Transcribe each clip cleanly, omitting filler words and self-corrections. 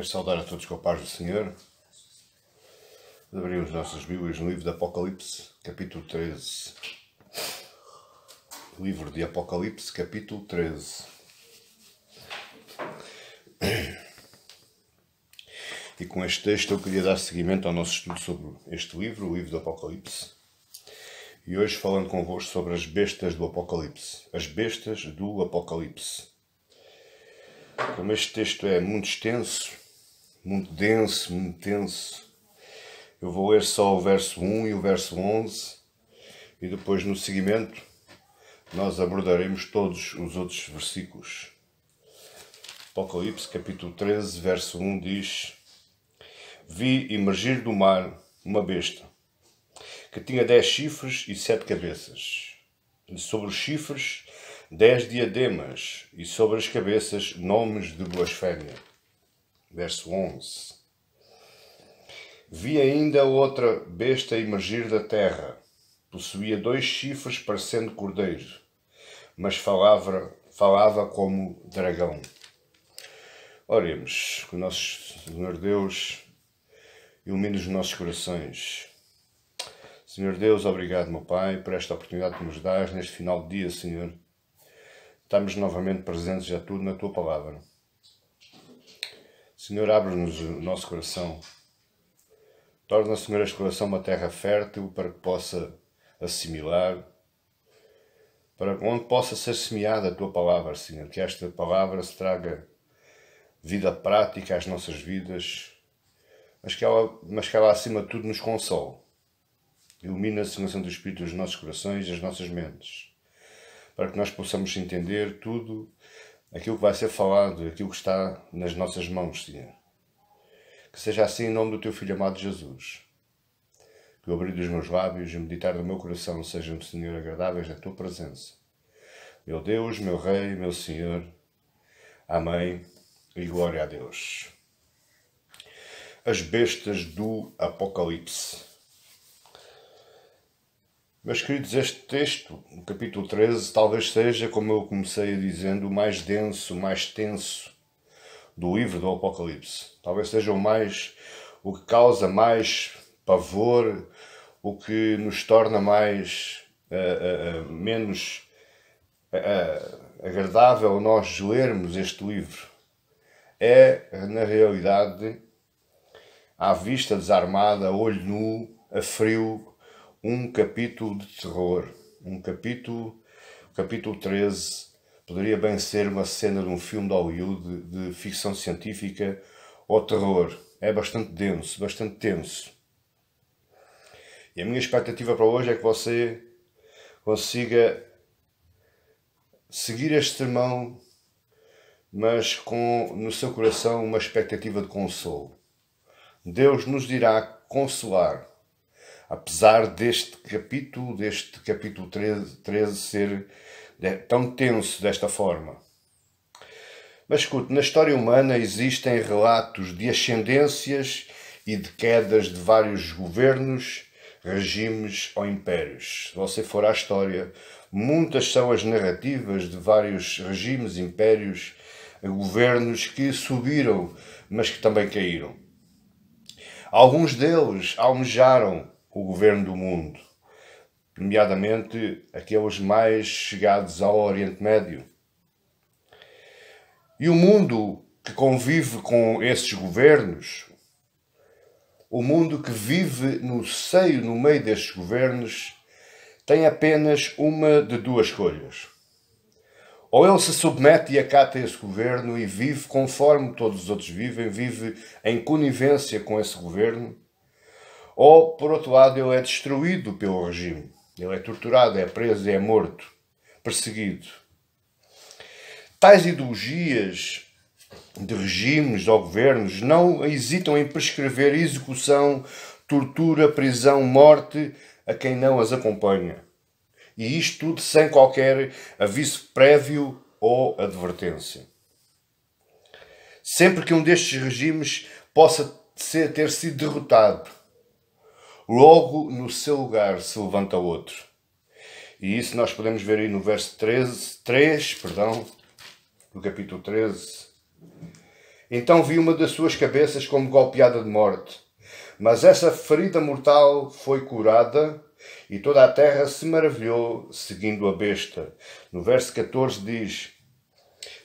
Quero saudar a todos com a paz do Senhor. Abrimos nossas Bíblias no livro de Apocalipse, capítulo 13. Livro de Apocalipse, capítulo 13. E com este texto eu queria dar seguimento ao nosso estudo sobre este livro, o livro do Apocalipse. E hoje falando convosco sobre as bestas do Apocalipse. As bestas do Apocalipse. Como este texto é muito extenso, muito denso, muito tenso, eu vou ler só o verso 1 e o verso 11 e depois no seguimento nós abordaremos todos os outros versículos. Apocalipse capítulo 13, verso 1 diz: Vi emergir do mar uma besta, que tinha 10 chifres e 7 cabeças, e sobre os chifres 10 diademas, e sobre as cabeças nomes de blasfémia. Verso 11. Vi ainda outra besta emergir da terra. Possuía 2 chifres parecendo cordeiro, mas falava como dragão. Oremos, que o nosso Senhor Deus ilumine os nossos corações. Senhor Deus, obrigado, meu Pai, por esta oportunidade que nos dás neste final de dia, Senhor. Estamos novamente presentes já tudo na Tua Palavra. Senhor, abre-nos o nosso coração. Torna, Senhor, este coração uma terra fértil para que possa assimilar, para onde possa ser semeada a Tua Palavra, Senhor. Que esta Palavra se traga vida prática às nossas vidas, mas que ela acima de tudo nos console. Ilumina, Senhor Santo Espírito, os nossos corações e as nossas mentes, para que nós possamos entender tudo aquilo que vai ser falado, aquilo que está nas nossas mãos, Senhor. Que seja assim em nome do Teu Filho amado Jesus. Que o abrir dos meus lábios e o meditar do meu coração sejam, Senhor, agradáveis na Tua presença. Meu Deus, meu Rei, meu Senhor. Amém e glória a Deus. As bestas do Apocalipse. Meus queridos, este texto, no capítulo 13, talvez seja, como eu comecei dizendo, o mais denso, o mais tenso do livro do Apocalipse. Talvez seja o que causa mais pavor, o que nos torna menos agradável nós lermos este livro. É, na realidade, à vista desarmada, a olho nu, a frio, um capítulo de terror. Capítulo 13, poderia bem ser uma cena de um filme de Hollywood de ficção científica ou terror. É bastante denso, bastante tenso. E a minha expectativa para hoje é que você consiga seguir este sermão, mas com no seu coração uma expectativa de consolo. Deus nos irá consolar. Apesar deste capítulo 13 ser tão tenso desta forma. Mas escute, na história humana existem relatos de ascendências e de quedas de vários governos, regimes ou impérios. Se você for à história, muitas são as narrativas de vários regimes, impérios, governos que subiram, mas que também caíram. Alguns deles almejaram o governo do mundo, nomeadamente aqueles mais chegados ao Oriente Médio. E o mundo que convive com esses governos, o mundo que vive no meio destes governos, tem apenas uma de duas escolhas. Ou ele se submete e acata esse governo e vive conforme todos os outros vivem, vive em conivência com esse governo, ou, por outro lado, ele é destruído pelo regime. Ele é torturado, é preso, é morto, perseguido. Tais ideologias de regimes ou governos não hesitam em prescrever execução, tortura, prisão, morte a quem não as acompanha. E isto tudo sem qualquer aviso prévio ou advertência. Sempre que um destes regimes possa ter sido derrotado, logo no seu lugar se levanta outro. E isso nós podemos ver aí no verso 3 do capítulo 13. Então vi uma das suas cabeças como golpeada de morte. Mas essa ferida mortal foi curada e toda a terra se maravilhou seguindo a besta. No verso 14 diz: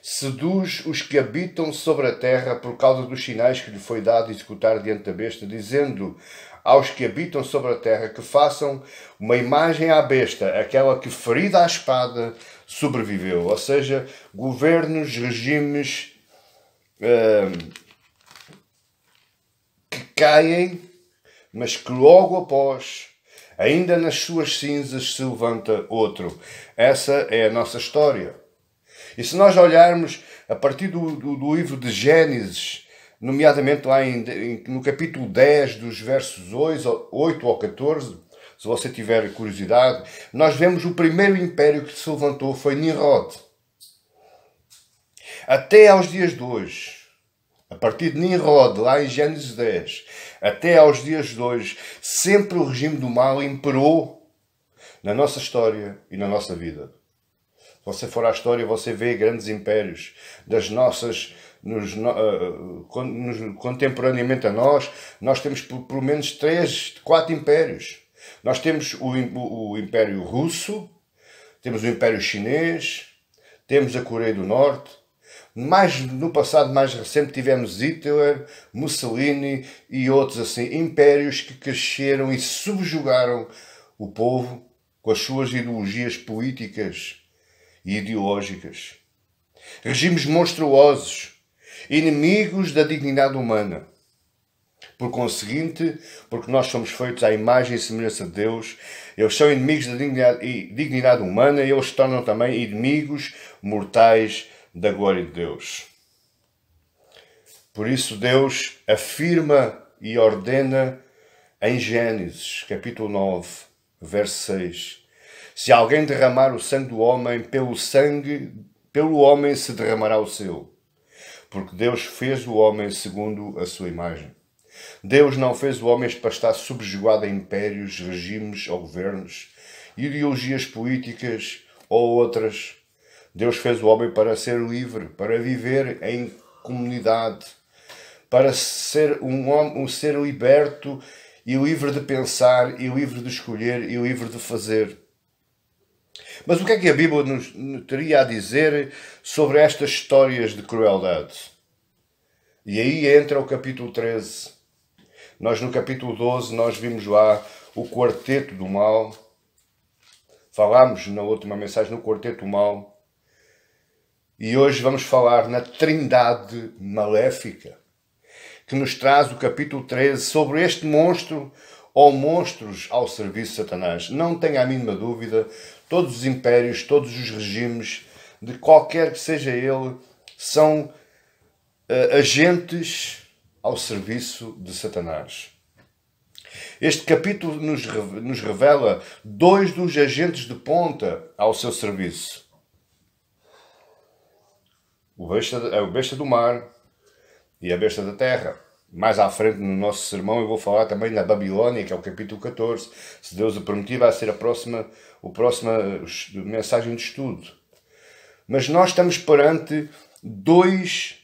seduz os que habitam sobre a terra por causa dos sinais que lhe foi dado executar diante da besta, dizendo aos que habitam sobre a terra que façam uma imagem à besta, aquela que ferida à espada sobreviveu. Ou seja, governos, regimes que caem, mas que logo após, ainda nas suas cinzas, se levanta outro. Essa é a nossa história. E se nós olharmos a partir do livro de Gênesis, nomeadamente lá no capítulo 10, dos versos 8 ao 14, se você tiver curiosidade, nós vemos o primeiro império que se levantou foi Nimrod. Até aos dias de hoje, a partir de Nimrod, lá em Gênesis 10, até aos dias de hoje, sempre o regime do mal imperou na nossa história e na nossa vida. Se você for à história, você vê grandes impérios das nossas... contemporaneamente a nós temos pelo menos 3, 4 impérios. Nós temos o Império Russo, temos o Império Chinês, temos a Coreia do Norte. No passado mais recente tivemos Hitler, Mussolini e outros assim, impérios que cresceram e subjugaram o povo com as suas ideologias políticas e ideológicas. Regimes monstruosos, inimigos da dignidade humana. Por conseguinte, porque nós somos feitos à imagem e semelhança de Deus, eles são inimigos da dignidade humana e eles se tornam também inimigos mortais da glória de Deus. Por isso Deus afirma e ordena em Gênesis, capítulo 9, verso 6. Se alguém derramar o sangue do homem, pelo homem se derramará o seu. Porque Deus fez o homem segundo a sua imagem. Deus não fez o homem para estar subjugado a impérios, regimes ou governos, ideologias políticas ou outras. Deus fez o homem para ser livre, para viver em comunidade, para ser um ser liberto e livre de pensar, e livre de escolher, e livre de fazer. Mas o que é que a Bíblia nos teria a dizer sobre estas histórias de crueldade? E aí entra o capítulo 13. Nós no capítulo 12 nós vimos lá o quarteto do mal. Falámos na última mensagem no quarteto do mal. E hoje vamos falar na trindade maléfica, que nos traz o capítulo 13 sobre este monstro ou monstros ao serviço de Satanás. Não tenha a mínima dúvida, todos os impérios, todos os regimes, de qualquer que seja ele, são agentes ao serviço de Satanás. Este capítulo nos revela 2 dos agentes de ponta ao seu serviço. A besta do mar e a besta da terra. Mais à frente no nosso sermão eu vou falar também da Babilônia, que é o capítulo 14. Se Deus o permitir, vai ser a próxima mensagem de estudo. Mas nós estamos perante 2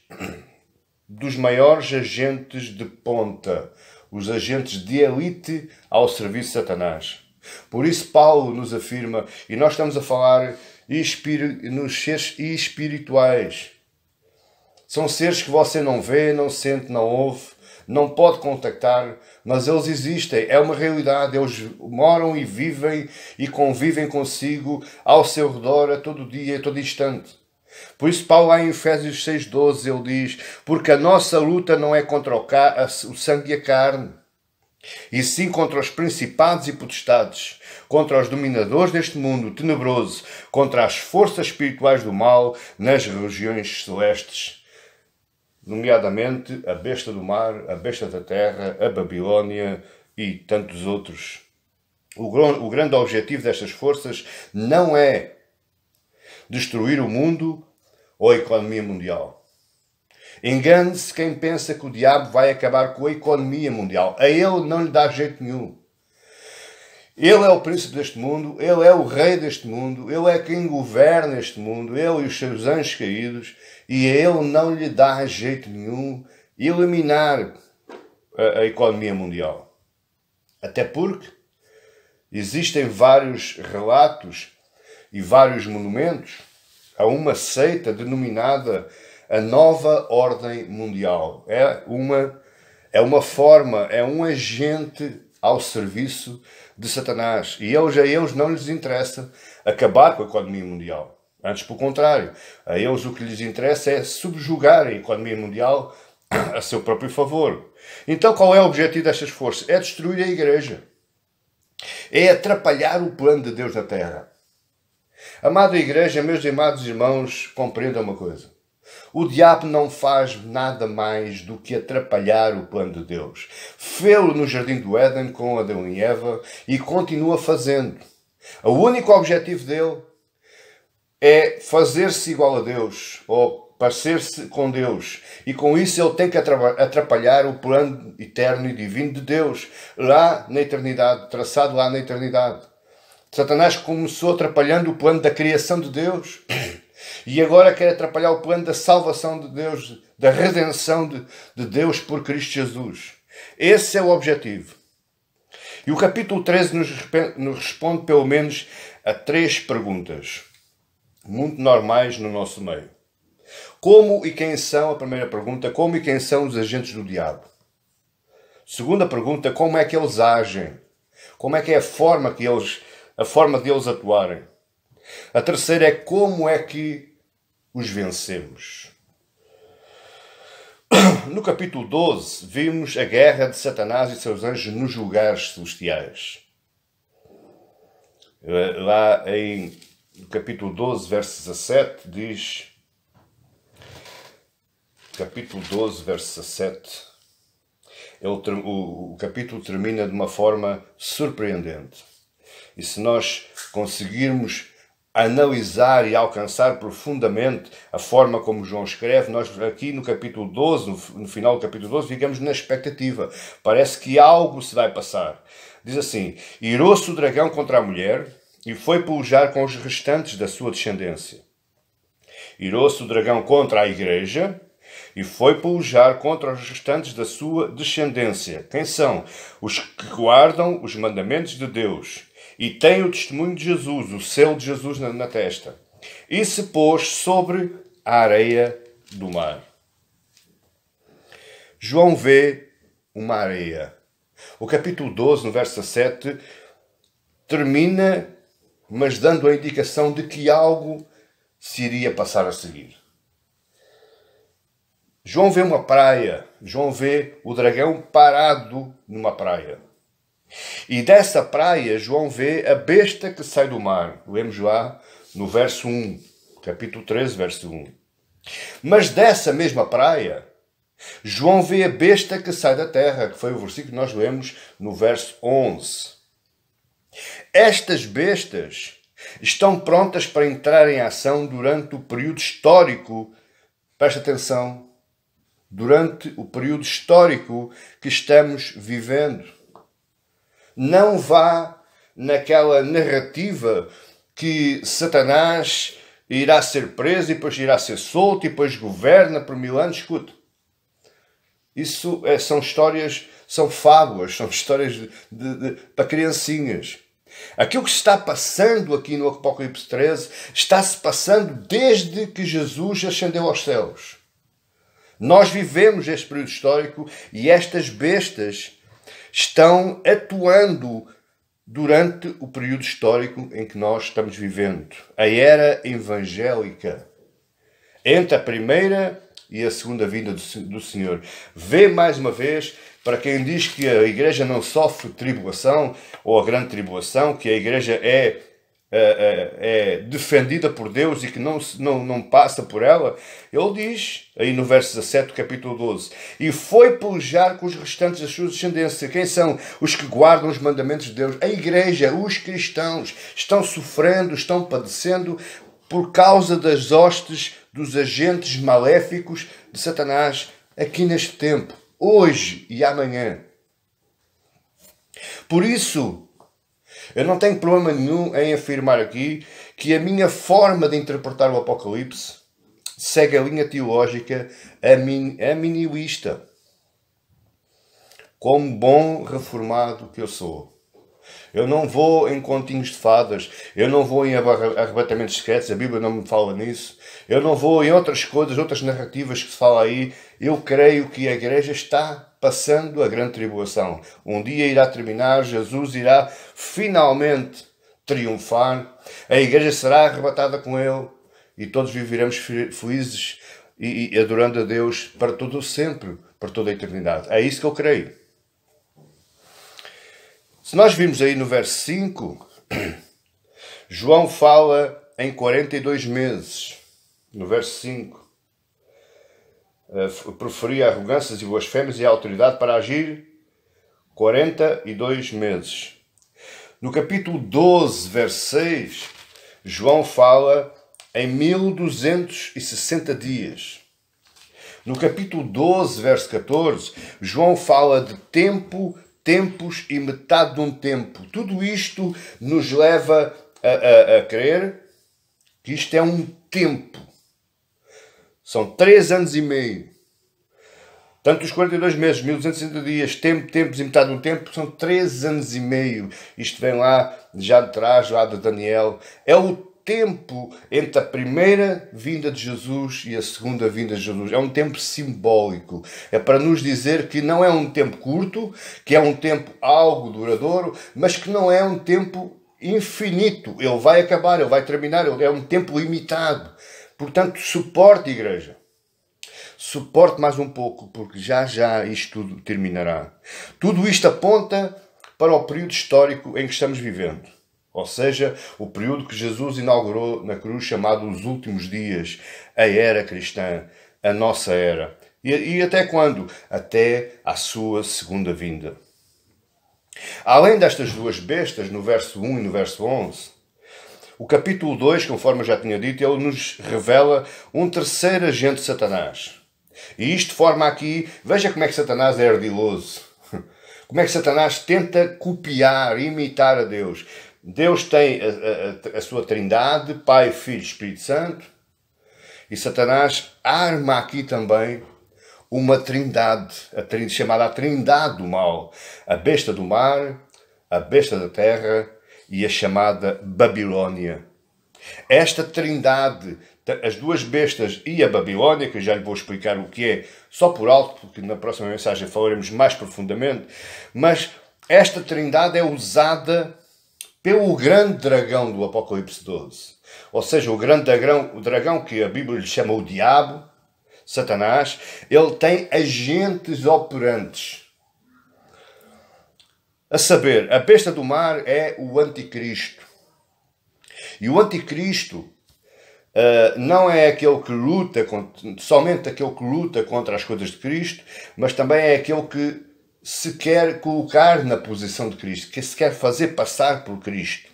dos maiores agentes de ponta, os agentes de elite ao serviço de Satanás. Por isso Paulo nos afirma, e nós estamos a falar nos seres espirituais. São seres que você não vê, não sente, não ouve, não pode contactar, mas eles existem, é uma realidade, eles moram e vivem e convivem consigo ao seu redor a todo dia, a todo instante. Por isso Paulo lá em Efésios 6,12 ele diz: porque a nossa luta não é contra o sangue e a carne, e sim contra os principados e potestades, contra os dominadores deste mundo tenebroso, contra as forças espirituais do mal nas regiões celestes. Nomeadamente a besta do mar, a besta da terra, a Babilônia e tantos outros. O grande objetivo destas forças não é destruir o mundo ou a economia mundial. Engane-se quem pensa que o diabo vai acabar com a economia mundial. A ele não lhe dá jeito nenhum. Ele é o príncipe deste mundo, ele é o rei deste mundo, ele é quem governa este mundo, ele e os seus anjos caídos, e a ele não lhe dá jeito nenhum eliminar a economia mundial. Até porque existem vários relatos e vários monumentos a uma seita denominada a Nova Ordem Mundial. É uma forma, é um agente ao serviço de Satanás. E a eles não lhes interessa acabar com a economia mundial. Antes, pelo contrário, a eles o que lhes interessa é subjugar a economia mundial a seu próprio favor. Então, qual é o objetivo destas forças? É destruir a igreja. É atrapalhar o plano de Deus na terra. Amada igreja, meus amados irmãos, compreendam uma coisa. O diabo não faz nada mais do que atrapalhar o plano de Deus. Fê-lo no jardim do Éden com Adão e Eva e continua fazendo. O único objetivo dele é fazer-se igual a Deus, ou parecer-se com Deus. E com isso ele tem que atrapalhar o plano eterno e divino de Deus, lá na eternidade, traçado lá na eternidade. Satanás começou atrapalhando o plano da criação de Deus e agora quer atrapalhar o plano da salvação de Deus, da redenção de Deus por Cristo Jesus. Esse é o objetivo. E o capítulo 13 nos responde pelo menos a 3 perguntas, muito normais no nosso meio. Como e quem são, a primeira pergunta, como e quem são os agentes do diabo? Segunda pergunta, como é que eles agem? Como é que é a forma deles atuarem? A terceira é como é que os vencemos. No capítulo 12, vimos a guerra de Satanás e seus anjos nos lugares celestiais. Lá no capítulo 12, verso 17, diz... Capítulo 12, verso 17. O capítulo termina de uma forma surpreendente. E se nós conseguirmos analisar e alcançar profundamente a forma como João escreve, nós aqui no capítulo 12, no final do capítulo 12, ficamos na expectativa. Parece que algo se vai passar. Diz assim: irou-se o dragão contra a mulher e foi pelejar com os restantes da sua descendência. Irou-se o dragão contra a igreja e foi pelejar contra os restantes da sua descendência. Quem são? Os que guardam os mandamentos de Deus e têm o testemunho de Jesus, o selo de Jesus na testa. E se pôs sobre a areia do mar. João vê uma areia. O capítulo 12, no verso 7, termina, mas dando a indicação de que algo se iria passar a seguir. João vê uma praia. João vê o dragão parado numa praia. E dessa praia, João vê a besta que sai do mar. Lemos lá no verso 1. Capítulo 13, verso 1. Mas dessa mesma praia, João vê a besta que sai da terra, que foi o versículo que nós lemos no verso 11. Estas bestas estão prontas para entrar em ação durante o período histórico. Presta atenção. Durante o período histórico que estamos vivendo. Não vá naquela narrativa que Satanás irá ser preso e depois irá ser solto e depois governa por 1000 anos. Escute, isso são histórias, são fábulas, são histórias para criancinhas. Aquilo que se está passando aqui no Apocalipse 13 está-se passando desde que Jesus ascendeu aos céus. Nós vivemos este período histórico e estas bestas estão atuando durante o período histórico em que nós estamos vivendo. A era evangélica. Entre a primeira e a segunda vinda do Senhor. Vê mais uma vez, para quem diz que a igreja não sofre tribulação, ou a grande tribulação, que a igreja é defendida por Deus e que não passa por ela, ele diz, aí no verso 17 do capítulo 12, e foi pelejar com os restantes da sua descendência. Quem são? Os que guardam os mandamentos de Deus. A igreja, os cristãos, estão sofrendo, estão padecendo por causa das hostes dos agentes maléficos de Satanás aqui neste tempo, hoje e amanhã. Por isso, Eu não tenho problema nenhum em afirmar aqui que a minha forma de interpretar o Apocalipse segue a linha teológica aminilista. Como bom reformado que eu sou. Eu não vou em continhos de fadas, eu não vou em arrebatamentos secretos, a Bíblia não me fala nisso, eu não vou em outras coisas, outras narrativas que se fala aí. Eu creio que a igreja está passando a grande tribulação. Um dia irá terminar, Jesus irá finalmente triunfar, a igreja será arrebatada com ele e todos viveremos felizes e adorando a Deus para todo o sempre, para toda a eternidade. É isso que eu creio. Se nós vimos aí no verso 5, João fala em 42 meses. No verso 5. Preferia arrogâncias e blasfémias e a autoridade para agir 42 meses. No capítulo 12, verso 6, João fala em 1260 dias. No capítulo 12, verso 14, João fala de tempos e metade de um tempo. Tudo isto nos leva a crer que isto é um tempo. São 3 anos e meio. Tanto os 42 meses, 1260 dias, tempos e metade de um tempo, são 3 anos e meio. Isto vem lá, já de trás, lá de Daniel. É o tempo entre a primeira vinda de Jesus e a segunda vinda de Jesus. É um tempo simbólico. É para nos dizer que não é um tempo curto, que é um tempo algo duradouro, mas que não é um tempo infinito. Ele vai acabar, ele vai terminar, é um tempo limitado. Portanto, suporte, igreja. Suporte mais um pouco, porque já isto tudo terminará. Tudo isto aponta para o período histórico em que estamos vivendo. Ou seja, o período que Jesus inaugurou na cruz, chamado os últimos dias, a era cristã, a nossa era. E até quando? Até à sua segunda vinda. Além destas duas bestas, no verso 1 e no verso 11, o capítulo 2, conforme eu já tinha dito, ele nos revela um terceiro agente de Satanás. E isto forma aqui, veja como é que Satanás é ardiloso. Como é que Satanás tenta copiar, imitar a Deus. Deus tem a sua trindade, Pai, Filho e Espírito Santo. E Satanás arma aqui também uma trindade, chamada a trindade do mal. A besta do mar, a besta da terra e a chamada Babilónia. Esta trindade, as duas bestas e a Babilónia, que eu já lhe vou explicar o que é, só por alto, porque na próxima mensagem falaremos mais profundamente, mas esta trindade é usada pelo grande dragão do Apocalipse 12. Ou seja, o dragão que a Bíblia lhe chama o diabo, Satanás, ele tem agentes operantes. A saber, a besta do mar é o anticristo. E o anticristo não é aquele que luta, somente aquele que luta contra as coisas de Cristo, mas também é aquele que se quer colocar na posição de Cristo, que se quer fazer passar por Cristo.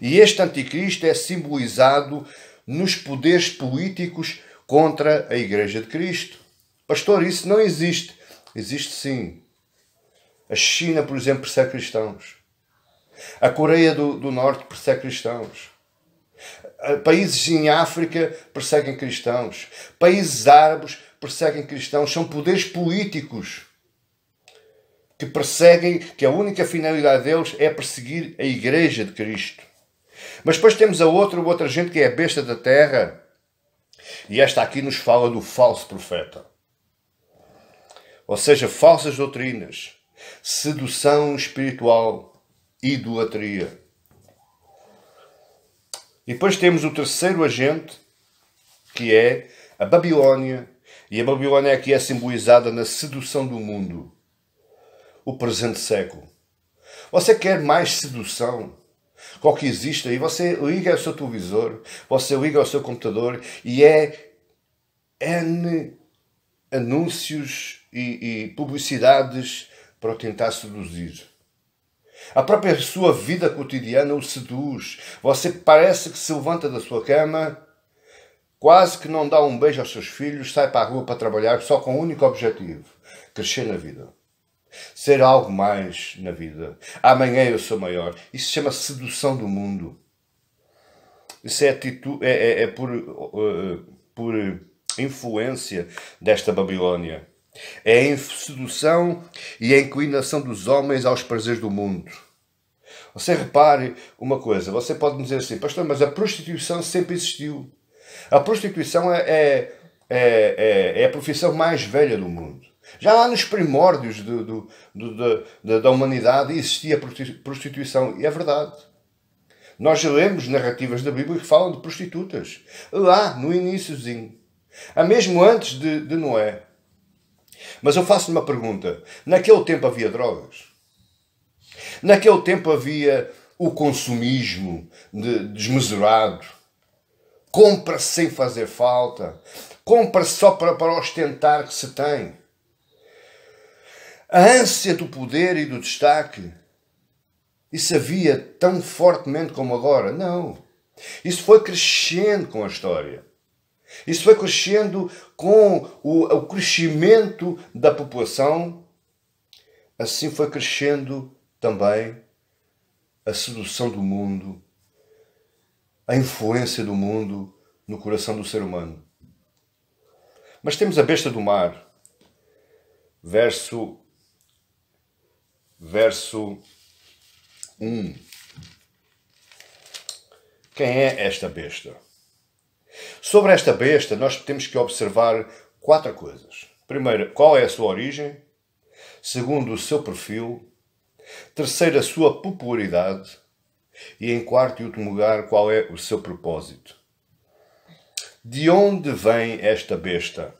E este anticristo é simbolizado nos poderes políticos contra a Igreja de Cristo. Pastor, isso não existe. Existe sim. A China, por exemplo, persegue cristãos. A Coreia do Norte persegue cristãos. Países em África perseguem cristãos. Países árabes perseguem cristãos. São poderes políticos que perseguem, que a única finalidade deles é perseguir a Igreja de Cristo. Mas depois temos a outra gente que é a besta da terra. E esta aqui nos fala do falso profeta. Ou seja, falsas doutrinas, sedução espiritual, idolatria. E depois temos o terceiro agente, que é a Babilónia. E a Babilónia aqui é simbolizada na sedução do mundo. O presente século. Você quer mais sedução? Qual que existe aí? Você liga ao seu televisor, você liga ao seu computador e é N anúncios e publicidades para o tentar seduzir. A própria sua vida cotidiana o seduz. Você parece que se levanta da sua cama, quase que não dá um beijo aos seus filhos, sai para a rua para trabalhar só com um único objetivo: crescer na vida. ser algo mais na vida. Amanhã eu sou maior. Isso se chama sedução do mundo. Isso é atitude, por influência desta Babilónia. É a sedução e a inclinação dos homens aos prazeres do mundo. Você repare uma coisa, você pode me dizer assim, pastor, mas a prostituição sempre existiu. A prostituição é a profissão mais velha do mundo. Já lá nos primórdios da humanidade existia a prostituição, e é verdade. Nós lemos narrativas da Bíblia que falam de prostitutas. Lá, no iníciozinho. Mesmo antes de Noé. Mas eu faço-lhe uma pergunta. Naquele tempo havia drogas? Naquele tempo havia o consumismo desmesurado? Compra-se sem fazer falta? Compra-se só para ostentar que se tem? A ânsia do poder e do destaque? Isso havia tão fortemente como agora? Não. Isso foi crescendo com a história. Isso foi crescendo com o crescimento da população. Assim foi crescendo também a sedução do mundo, a influência do mundo no coração do ser humano. Mas temos a besta do mar. Verso 1. Quem é esta besta? Sobre esta besta, nós temos que observar 4 coisas. Primeiro, qual é a sua origem? Segundo, o seu perfil. Terceiro, a sua popularidade. E em quarto e último lugar, qual é o seu propósito? De onde vem esta besta?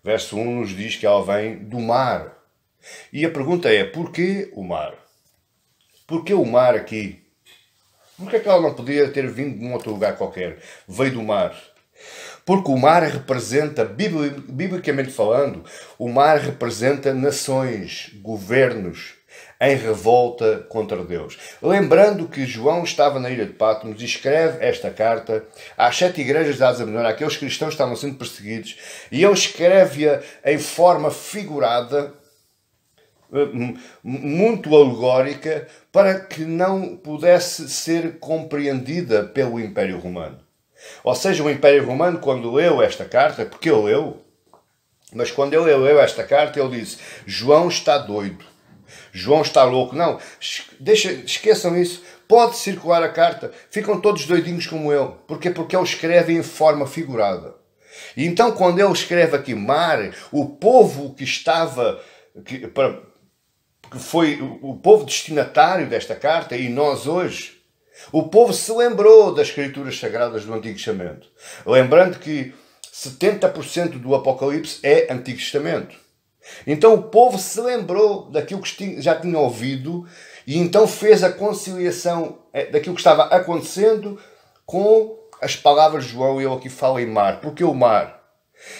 Verso 1 nos diz que ela vem do mar. E a pergunta é, porquê o mar? Porquê o mar aqui? Porquê é que ela não podia ter vindo de um outro lugar qualquer? Veio do mar. Porque o mar representa, biblicamente falando, o mar representa nações, governos, em revolta contra Deus. Lembrando que João estava na ilha de Patmos e escreve esta carta às 7 igrejas da Ásia Menor, aqueles cristãos que estavam sendo perseguidos, e ele escreve-a em forma figurada, muito alegórica, para que não pudesse ser compreendida pelo Império Romano. Ou seja, o Império Romano, quando leu esta carta, porque ele leu, mas quando ele leu esta carta, ele disse, João está doido. João está louco. Não, esqueçam isso. Pode circular a carta. Ficam todos doidinhos como ele. Porquê? Porque ele escreve em forma figurada. E então, quando ele escreve aqui mar, o povo que estava... que foi o povo destinatário desta carta, e nós hoje, o povo se lembrou das Escrituras Sagradas do Antigo Testamento. Lembrando que 70% do Apocalipse é Antigo Testamento. Então o povo se lembrou daquilo que já tinha ouvido e então fez a conciliação daquilo que estava acontecendo com as palavras de João, e ele aqui fala em mar. Porque o mar?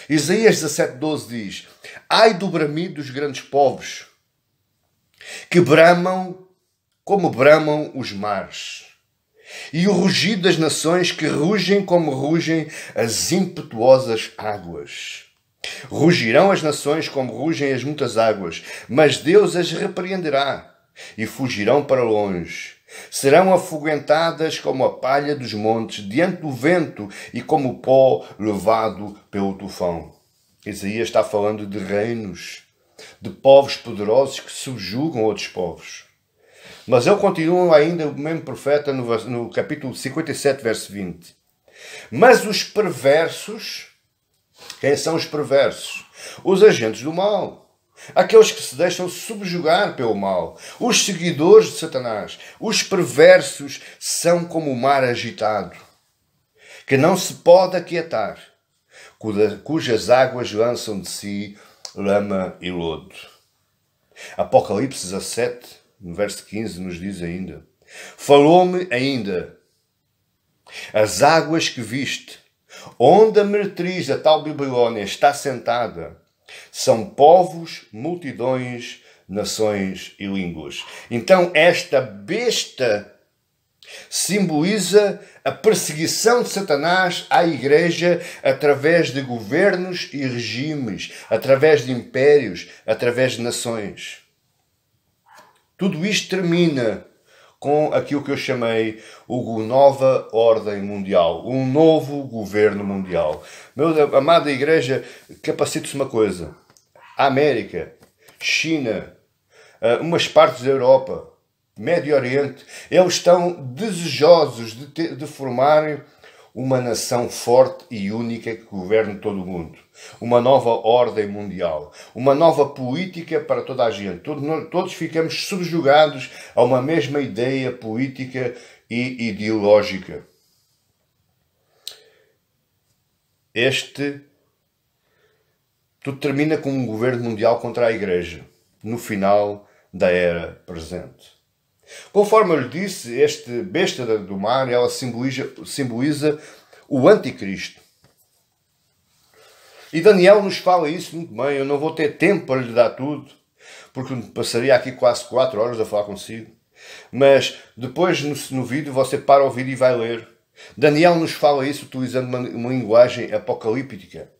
Isaías 17:12 diz, ai do bramido dos grandes povos, que bramam como bramam os mares, e o rugido das nações que rugem como rugem as impetuosas águas. Rugirão as nações como rugem as muitas águas, mas Deus as repreenderá e fugirão para longe. Serão afoguentadas como a palha dos montes diante do vento e como o pó levado pelo tufão. Isaías está falando de reinos, de povos poderosos que subjugam outros povos. Mas ele continua ainda, o mesmo profeta, no capítulo 57, verso 20. Mas os perversos... Quem são os perversos? Os agentes do mal. Aqueles que se deixam subjugar pelo mal. Os seguidores de Satanás. Os perversos são como o mar agitado, que não se pode aquietar, cujas águas lançam de si lama e lodo. Apocalipse 17, no verso 15, nos diz ainda, falou-me ainda, as águas que viste, onde a meretriz da tal Babilónia está sentada, são povos, multidões, nações e línguas. Então esta besta Simboliza a perseguição de Satanás à Igreja através de governos e regimes, através de impérios, através de nações. Tudo isto termina com aquilo que eu chamei o nova ordem mundial, um novo governo mundial. Meu amada Igreja, capacite-se uma coisa. A América, China, umas partes da Europa, Médio Oriente, eles estão desejosos de formarem uma nação forte e única que governe todo o mundo. Uma nova ordem mundial. Uma nova política para toda a gente. Todos ficamos subjugados a uma mesma ideia política e ideológica. Tudo termina com um governo mundial contra a Igreja, no final da era presente. Conforme eu lhe disse, este besta do mar, ela simboliza o anticristo. E Daniel nos fala isso muito bem. Eu não vou ter tempo para lhe dar tudo, porque passaria aqui quase 4 horas a falar consigo. Mas depois no vídeo você para o vídeo e vai ler. Daniel nos fala isso utilizando uma linguagem apocalíptica.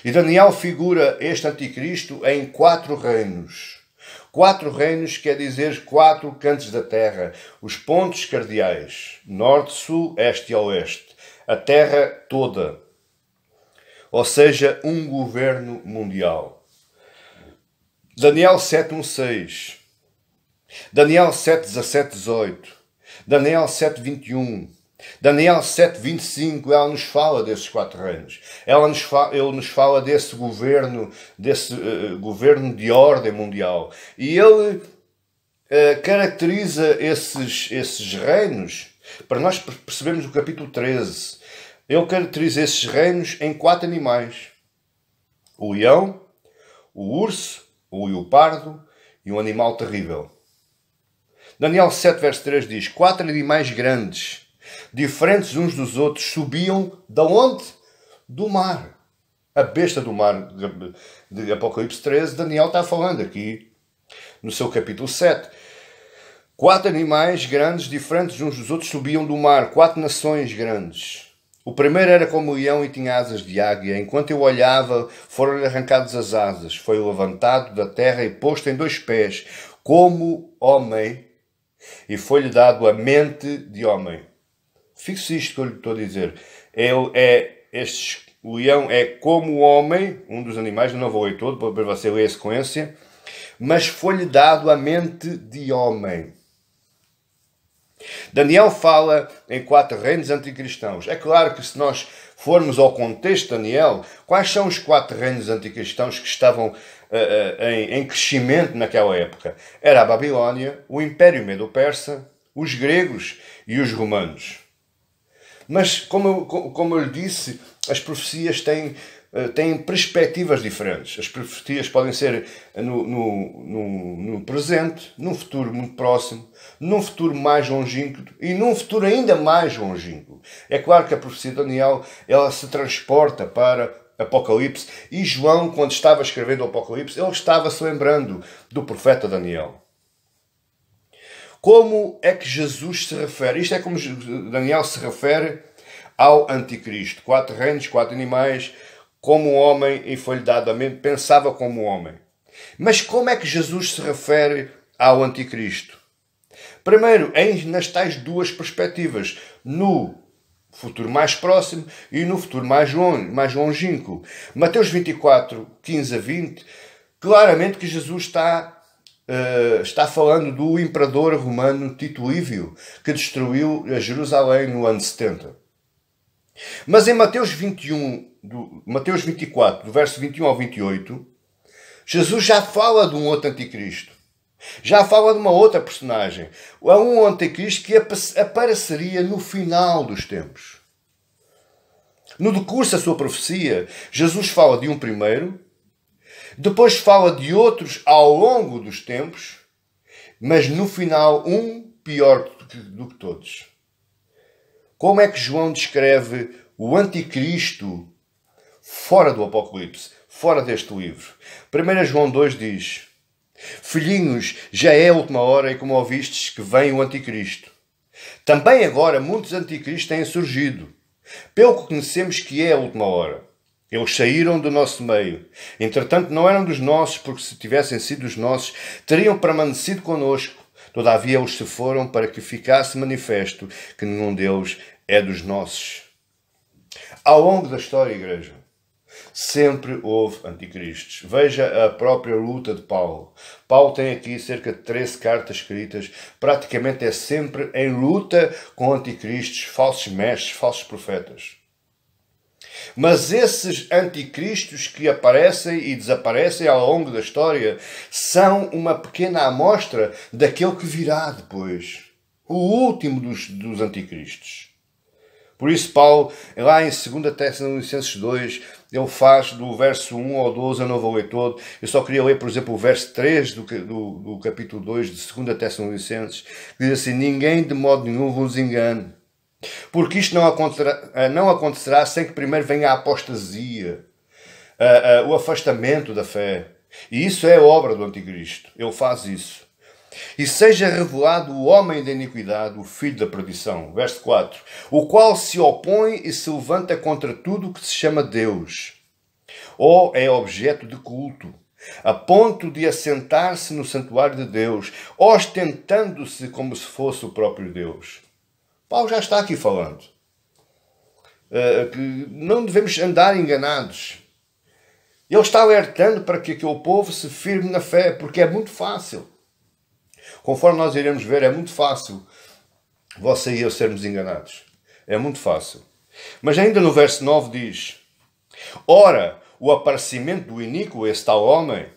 E Daniel figura este anticristo em 4 reinos. 4 reinos quer dizer 4 cantos da terra, os pontos cardeais, norte, sul, este e oeste, a terra toda. Ou seja, um governo mundial. Daniel 7:1-6, Daniel 7:17-18, Daniel 7:21, Daniel 7:25, ela nos fala desses 4 reinos. Ele nos fala desse governo de ordem mundial. E ele caracteriza esses reinos, para nós percebermos o capítulo 13, ele caracteriza esses reinos em 4 animais. O leão, o urso, o leopardo e um animal terrível. Daniel 7, verso 3 diz: 4 animais grandes, diferentes uns dos outros, subiam da onde? Do mar. A besta do mar de Apocalipse 13, Daniel está falando aqui no seu capítulo 7. 4 animais grandes, diferentes uns dos outros, subiam do mar. 4 nações grandes. O primeiro era como o leão e tinha asas de águia. Enquanto eu olhava, foram-lhe arrancadas as asas. Foi levantado da terra e posto em 2 pés, como homem, e foi-lhe dado a mente de homem. Fixe isto que eu lhe estou a dizer. O leão é como o homem, um dos animais, não vou ler todo, para você ler a sequência, mas foi-lhe dado a mente de homem. Daniel fala em 4 reinos anticristãos. É claro que se nós formos ao contexto de Daniel, quais são os 4 reinos anticristãos que estavam em crescimento naquela época? Era a Babilónia, o Império Medo-Persa, os gregos e os romanos. Mas, como eu lhe disse, as profecias têm perspectivas diferentes. As profecias podem ser no presente, num futuro muito próximo, num futuro mais longínquo e num futuro ainda mais longínquo. É claro que a profecia de Daniel ela se transporta para Apocalipse, e João, quando estava escrevendo o Apocalipse, ele estava se lembrando do profeta Daniel. Como é que Jesus se refere? Isto é como Daniel se refere ao anticristo. 4 reinos, 4 animais, como um homem, e foi-lhe dado a mente, pensava como um homem. Mas como é que Jesus se refere ao anticristo? Primeiro, nas tais 2 perspectivas, no futuro mais próximo e no futuro mais longínquo. Mateus 24, 15-20, claramente que Jesus está falando do imperador romano Tito Lívio, que destruiu Jerusalém no ano 70. Mas em Mateus 24, do verso 21 ao 28, Jesus já fala de um outro anticristo. Já fala de uma outra personagem. Há um anticristo que apareceria no final dos tempos. No decurso da sua profecia, Jesus fala de um primeiro, depois fala de outros ao longo dos tempos, mas no final um pior do que todos. Como é que João descreve o anticristo fora do Apocalipse, fora deste livro? 1 João 2 diz: filhinhos, já é a última hora e como ouvistes que vem o anticristo. Também agora muitos anticristos têm surgido, pelo que conhecemos que é a última hora. Eles saíram do nosso meio. Entretanto, não eram dos nossos, porque se tivessem sido dos nossos, teriam permanecido conosco. Todavia, eles se foram para que ficasse manifesto que nenhum deles é dos nossos. Ao longo da história, igreja, sempre houve anticristos. Veja a própria luta de Paulo. Paulo tem aqui cerca de 13 cartas escritas. Praticamente é sempre em luta com anticristos, falsos mestres, falsos profetas. Mas esses anticristos que aparecem e desaparecem ao longo da história são uma pequena amostra daquele que virá depois. O último dos anticristos. Por isso Paulo, lá em 2 Tessalonicenses 2, ele faz do verso 1 ao 12, eu não vou ler todo, eu só queria ler, por exemplo, o verso 3 do capítulo 2 de 2 Tessalonicenses, que diz assim: ninguém de modo nenhum vos engane, porque isto não acontecerá sem que primeiro venha a apostasia, o afastamento da fé. E isso é obra do anticristo. Ele faz isso. E seja revelado o homem da iniquidade, o filho da perdição. Verso 4. O qual se opõe e se levanta contra tudo o que se chama Deus, ou é objeto de culto, a ponto de assentar-se no santuário de Deus, ostentando-se como se fosse o próprio Deus. Paulo já está aqui falando que não devemos andar enganados. Ele está alertando para que aquele povo se firme na fé, porque é muito fácil. Conforme nós iremos ver, é muito fácil você e eu sermos enganados. É muito fácil. Mas ainda no verso 9 diz: ora, o aparecimento do iníquo, esse tal homem,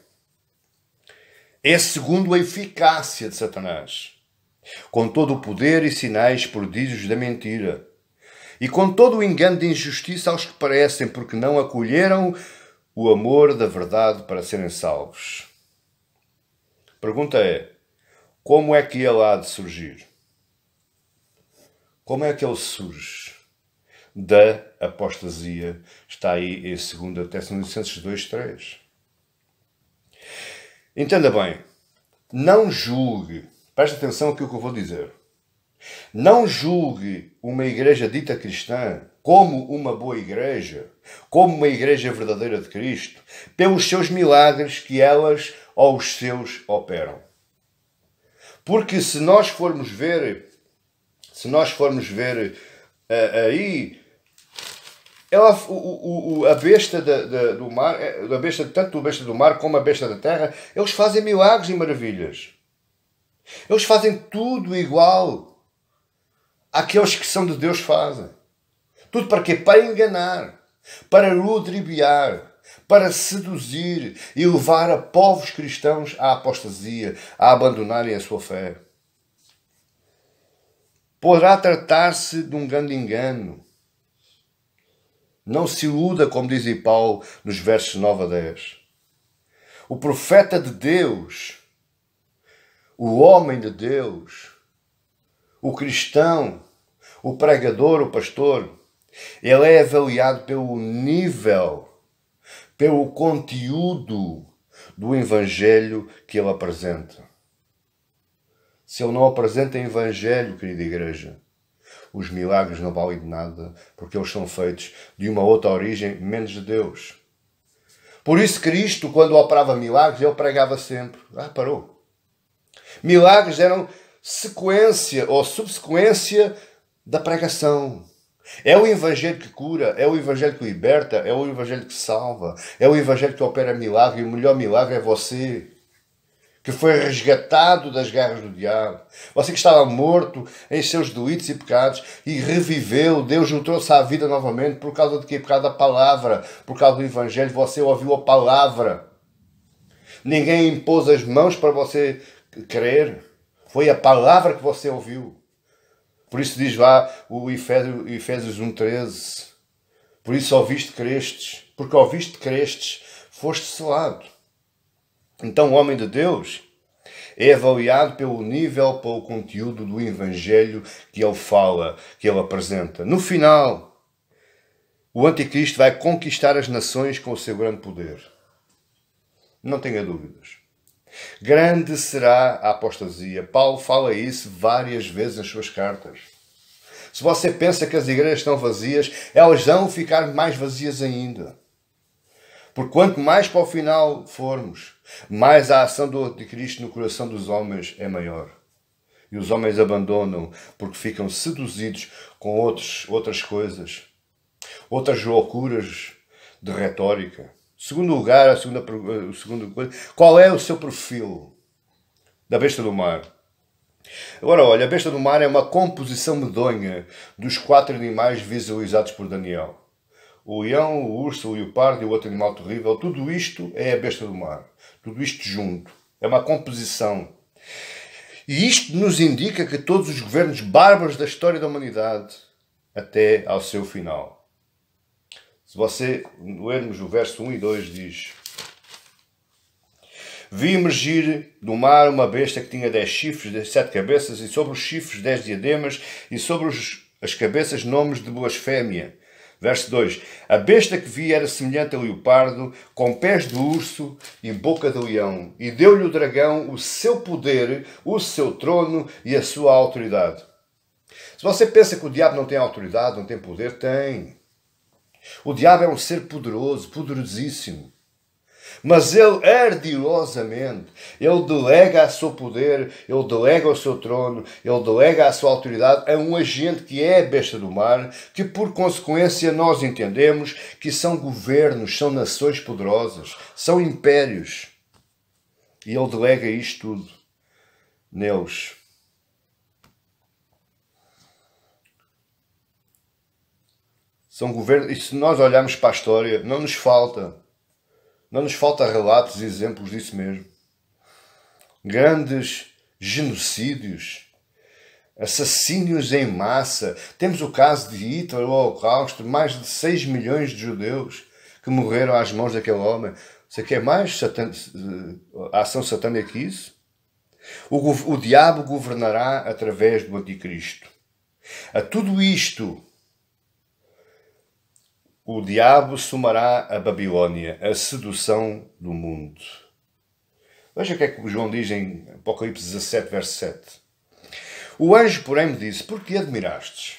é segundo a eficácia de Satanás, com todo o poder e sinais prodígios da mentira, e com todo o engano de injustiça aos que parecem, porque não acolheram o amor da verdade para serem salvos. Pergunta é: como é que ele há de surgir? Como é que ele surge da apostasia? Está aí em 2 Tessalonicenses 2:3. Entenda bem, não julgue, preste atenção àquilo que eu vou dizer. Não julgue uma igreja dita cristã como uma boa igreja, como uma igreja verdadeira de Cristo, pelos seus milagres que elas ou os seus operam. Porque se nós formos ver aí, a besta do mar, tanto a besta do mar como a besta da terra, eles fazem milagres e maravilhas. Eles fazem tudo igual àqueles que são de Deus fazem. Tudo para quê? Para enganar, para ludibriar, para seduzir e levar a povos cristãos à apostasia, a abandonarem a sua fé. Poderá tratar-se de um grande engano. Não se iluda, como diz Paulo nos versos 9 a 10. O profeta de Deus, o homem de Deus, o cristão, o pregador, o pastor, ele é avaliado pelo nível, pelo conteúdo do evangelho que ele apresenta. Se ele não apresenta evangelho, querida igreja, os milagres não valem de nada, porque eles são feitos de uma outra origem, menos de Deus. Por isso Cristo, quando operava milagres, ele pregava sempre. Parou. Milagres eram sequência ou subsequência da pregação. É o evangelho que cura, é o evangelho que liberta, é o evangelho que salva, é o evangelho que opera milagre, e o melhor milagre é você, que foi resgatado das garras do diabo. Você que estava morto em seus delitos e pecados e reviveu, Deus o trouxe à vida novamente. Por causa de quê? Por causa da palavra, por causa do evangelho. Você ouviu a palavra. Ninguém impôs as mãos para você crer. Foi a palavra que você ouviu. Por isso diz lá o Efésios 1:13. Por isso ouviste, crestes. Porque ouviste, crestes, foste selado. Então o homem de Deus é avaliado pelo nível, pelo conteúdo do evangelho que ele fala, que ele apresenta. No final, o anticristo vai conquistar as nações com o seu grande poder. Não tenha dúvidas. Grande será a apostasia. Paulo fala isso várias vezes nas suas cartas. Se você pensa que as igrejas estão vazias, elas vão ficar mais vazias ainda. Porque quanto mais para o final formos, mais a ação do anticristo no coração dos homens é maior. E os homens abandonam porque ficam seduzidos com outras coisas, outras loucuras de retórica. Segundo lugar, a segunda coisa, qual é o seu perfil da besta do mar? Agora, olha, a besta do mar é uma composição medonha dos 4 animais visualizados por Daniel. O leão, o urso, o leopardo e o outro animal terrível, tudo isto é a besta do mar. Tudo isto junto. É uma composição. E isto nos indica que todos os governos bárbaros da história da humanidade, até ao seu final. Se você lermos o verso 1 e 2, diz: vi emergir do mar uma besta que tinha 10 chifres, 7 cabeças, e sobre os chifres 10 diademas, e sobre as cabeças nomes de blasfémia. Verso 2. A besta que vi era semelhante a leopardo, com pés de urso e boca de leão. E deu-lhe o dragão o seu poder, o seu trono e a sua autoridade. Se você pensa que o diabo não tem autoridade, não tem poder, tem. O diabo é um ser poderoso, poderosíssimo. Mas ele ardilosamente, ele delega o seu poder, ele delega o seu trono, ele delega a sua autoridade a um agente que é a besta do mar, que por consequência nós entendemos que são governos, são nações poderosas, são impérios. E ele delega isto tudo neles. São governos, e se nós olharmos para a história, não nos falta relatos e exemplos disso mesmo. Grandes genocídios, assassínios em massa. Temos o caso de Hitler, o Holocausto, mais de 6 milhões de judeus que morreram às mãos daquele homem. Você quer mais a ação satânica que isso? O diabo governará através do anticristo. A tudo isto, o diabo somará a Babilónia, a sedução do mundo. Veja o que é que o João diz em Apocalipse 17, verso 7. O anjo, porém, me disse: por que admirastes?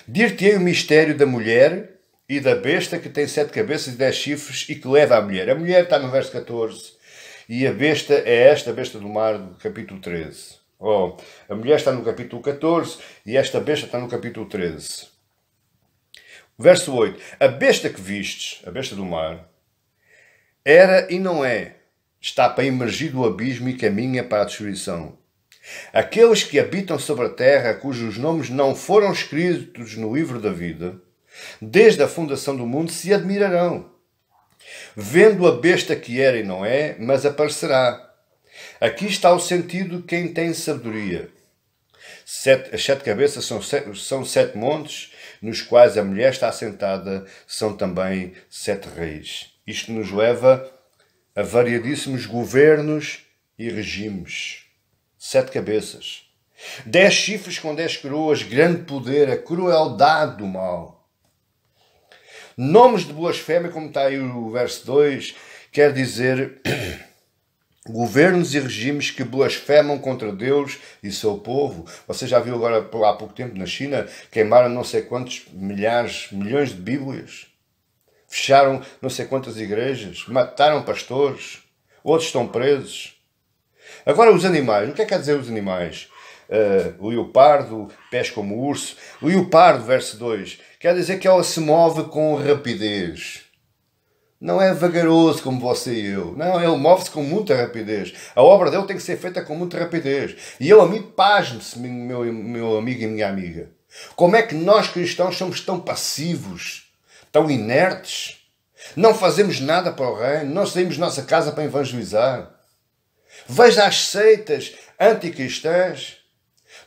Dir-te-ei o mistério da mulher e da besta que tem 7 cabeças e 10 chifres e que leva a mulher. A mulher está no verso 14 e a besta é esta besta do mar do capítulo 13. A mulher está no capítulo 14 e esta besta está no capítulo 13. Verso 8. A besta que vistes, a besta do mar, era e não é, está para emergir do abismo e caminha para a destruição. Aqueles que habitam sobre a terra, cujos nomes não foram escritos no livro da vida, desde a fundação do mundo, se admirarão, vendo a besta que era e não é, mas aparecerá. Aqui está o sentido de quem tem sabedoria. As 7 cabeças são 7 montes, nos quais a mulher está assentada, são também 7 reis. Isto nos leva a variadíssimos governos e regimes. 7 cabeças. 10 chifres com 10 coroas, grande poder, a crueldade do mal. Nomes de blasfémia, como está aí o verso 2, quer dizer governos e regimes que blasfemam contra Deus e seu povo. Você já viu agora, há pouco tempo, na China, queimaram não sei quantos milhões de bíblias. Fecharam não sei quantas igrejas. Mataram pastores. Outros estão presos. Agora os animais. O que é que quer dizer os animais? O leopardo, pés como o urso. O leopardo, verso 2, quer dizer que ela se move com rapidez. Não é vagaroso como você e eu. Não, ele move-se com muita rapidez. A obra dele tem que ser feita com muita rapidez. E eu, a mim, pasme-se, meu amigo e minha amiga. Como é que nós cristãos somos tão passivos, tão inertes? Não fazemos nada para o reino, não saímos de nossa casa para evangelizar. Veja as seitas anticristãs,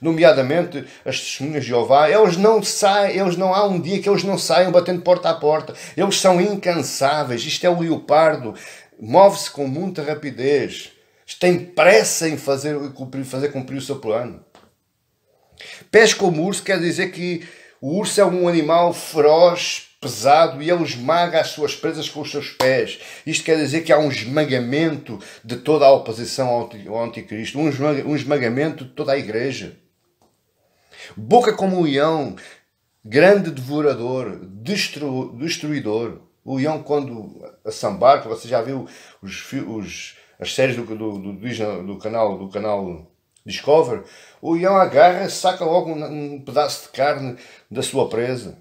nomeadamente as testemunhas de Jeová. Eles não há um dia que eles não saiam batendo porta a porta. Eles são incansáveis. Isto é o leopardo. Move-se com muita rapidez. Tem pressa em fazer cumprir o seu plano. Pés como urso quer dizer que o urso é um animal feroz, pesado e ele esmaga as suas presas com os seus pés. Isto quer dizer que há um esmagamento de toda a oposição ao anticristo, um esmagamento de toda a igreja. Boca como um leão, grande devorador, destruidor. O leão, quando assambarca, você já viu as séries do canal Discover, o leão agarra, saca logo um pedaço de carne da sua presa.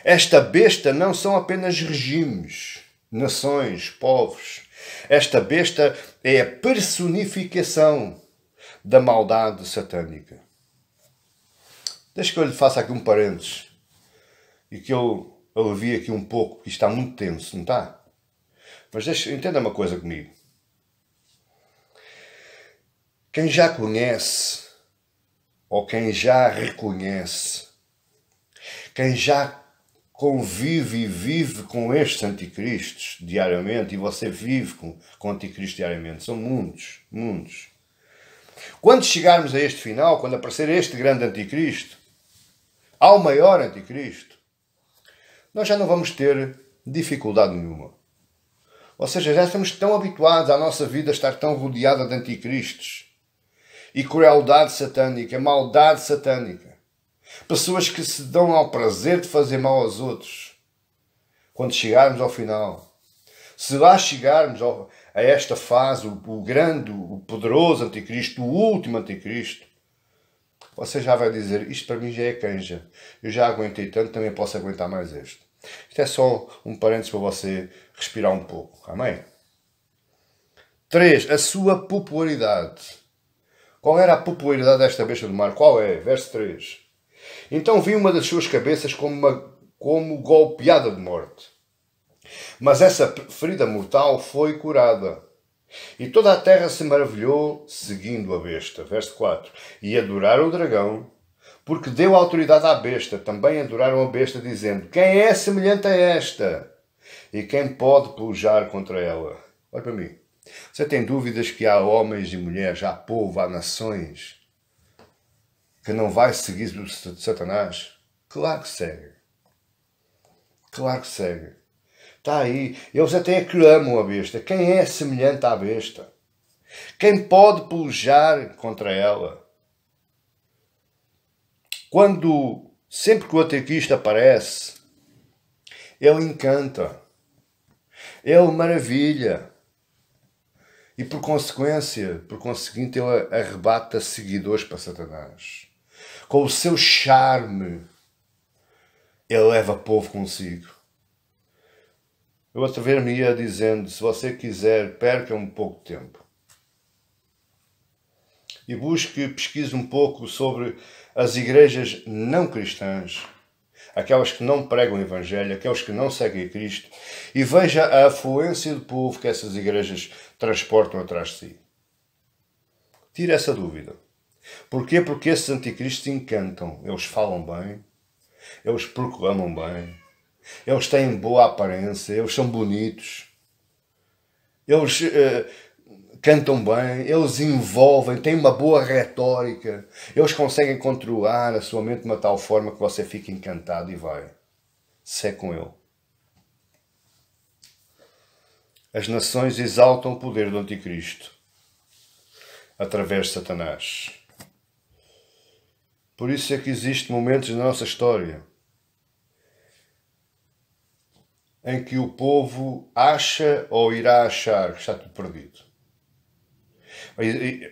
Esta besta não são apenas regimes, nações, povos. Esta besta é a personificação da maldade satânica. Deixa que eu lhe faça aqui um parênteses e que eu alivie aqui um pouco, porque isto está muito tenso, não está? Mas entenda uma coisa comigo. Quem já conhece, ou quem já reconhece, quem já convive e vive com estes anticristos diariamente, e você vive com anticristos diariamente, são muitos. Quando chegarmos a este final, quando aparecer este grande anticristo, ao maior anticristo, nós já não vamos ter dificuldade nenhuma. Ou seja, já estamos tão habituados à nossa vida a estar tão rodeada de anticristos e crueldade satânica, maldade satânica. Pessoas que se dão ao prazer de fazer mal aos outros. Quando chegarmos ao final, se lá chegarmos a esta fase, o grande, o poderoso anticristo, o último anticristo, você já vai dizer, isto para mim já é canja. Eu já aguentei tanto, também posso aguentar mais este. Isto é só um parênteses para você respirar um pouco. Amém? 3. A sua popularidade. Qual era a popularidade desta besta do mar? Qual é? Verso 3. Então vi uma das suas cabeças como golpeada de morte. Mas essa ferida mortal foi curada. E toda a terra se maravilhou seguindo a besta. Verso 4. E adoraram o dragão, porque deu autoridade à besta. Também adoraram a besta, dizendo, quem é semelhante a esta? E quem pode pelejar contra ela? Olha para mim. Você tem dúvidas que há homens e mulheres, há povo, há nações que não vai seguir o Satanás? Claro que segue. Claro que segue. Está aí. Eles até aclamam a besta. Quem é semelhante à besta? Quem pode pelejar contra ela? Sempre que o anticristo aparece, ele encanta. Ele maravilha. E por conseguinte, ele arrebata seguidores para Satanás. Com o seu charme, ele leva povo consigo. Eu atrever-me-ia dizendo, se você quiser, perca um pouco de tempo. E pesquise um pouco sobre as igrejas não cristãs, aquelas que não pregam o Evangelho, aquelas que não seguem a Cristo, e veja a afluência de povo que essas igrejas transportam atrás de si. Tire essa dúvida. Porquê? Porque esses anticristos encantam. Eles falam bem, eles proclamam bem, eles têm boa aparência, eles são bonitos, eles cantam bem, eles envolvem, têm uma boa retórica, eles conseguem controlar a sua mente de uma tal forma que você fica encantado e vai. Segue com ele. As nações exaltam o poder do anticristo através de Satanás. Por isso é que existem momentos na nossa história em que o povo acha ou irá achar que está tudo perdido.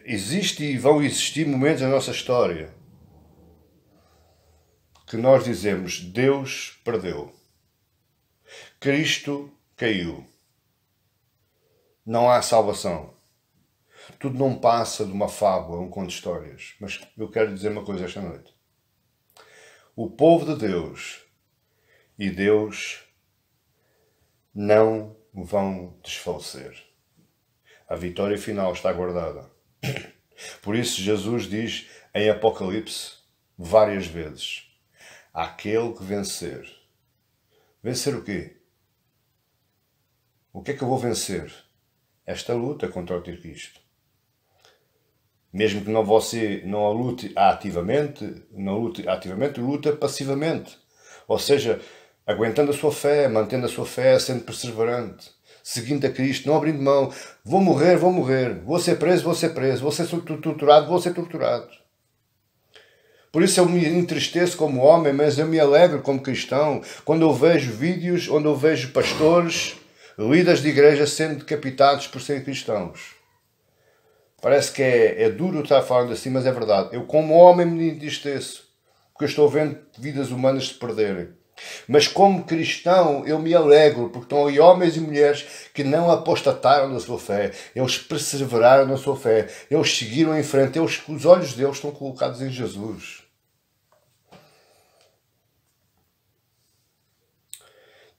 Existe e vão existir momentos na nossa história que nós dizemos, Deus perdeu. Cristo caiu. Não há salvação. Tudo não passa de uma fábula, um conto de histórias. Mas eu quero dizer uma coisa esta noite. O povo de Deus e Deus não vão desfalecer. A vitória final está guardada. Por isso Jesus diz em Apocalipse várias vezes, aquele que vencer. Vencer o quê? O que é que eu vou vencer? Esta luta contra o anticristo. Mesmo que você não lute ativamente, luta passivamente. Ou seja, aguentando a sua fé, mantendo a sua fé, sendo perseverante, seguindo a Cristo, não abrindo mão. Vou morrer, vou ser preso, vou ser torturado, vou ser torturado. Por isso eu me entristeço como homem, mas eu me alegro como cristão quando eu vejo vídeos onde eu vejo pastores, líderes de igreja sendo decapitados por serem cristãos. Parece que é duro estar falando assim, mas é verdade. Eu como homem me entristeço, porque eu estou vendo vidas humanas se perderem. Mas como cristão eu me alegro, porque estão aí homens e mulheres que não apostataram da sua fé. Eles perseveraram na sua fé. Eles seguiram em frente. Os olhos deles estão colocados em Jesus.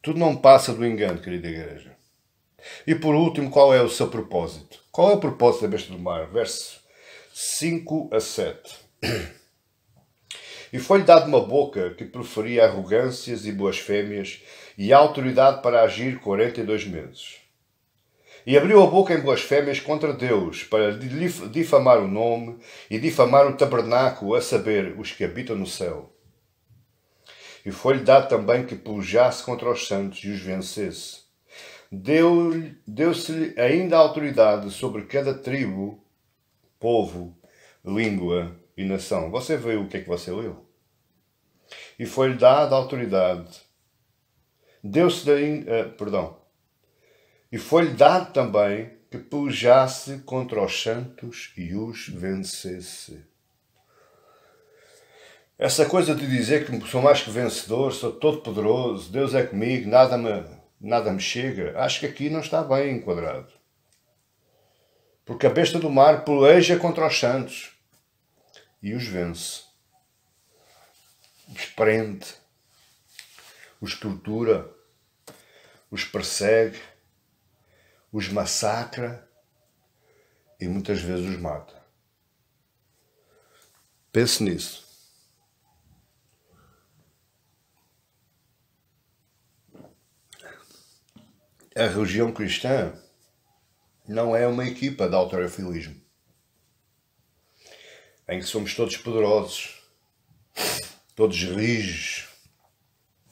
Tudo não passa do engano, querida igreja. E por último, qual é o seu propósito? Qual é o propósito da besta do mar? Verso 5 a 7. E foi-lhe dado uma boca que proferia arrogâncias e blasfémias e autoridade para agir 42 meses. E abriu a boca em blasfémias contra Deus para difamar o nome e difamar o tabernáculo, a saber, os que habitam no céu. E foi-lhe dado também que pelejasse contra os santos e os vencesse. Deu-se-lhe ainda a autoridade sobre cada tribo, povo, língua e nação. Você viu o que é que você leu? E foi-lhe dada a autoridade. E foi-lhe dado também que pelejasse contra os santos e os vencesse. Essa coisa de dizer que sou mais que vencedor, sou todo poderoso, Deus é comigo, nada me chega, acho que aqui não está bem enquadrado. Porque a besta do mar peleja contra os santos e os vence. Os prende, os tortura, os persegue, os massacra e muitas vezes os mata. Pense nisso. A religião cristã não é uma equipa de autorafilismo, em que somos todos poderosos, todos rijos,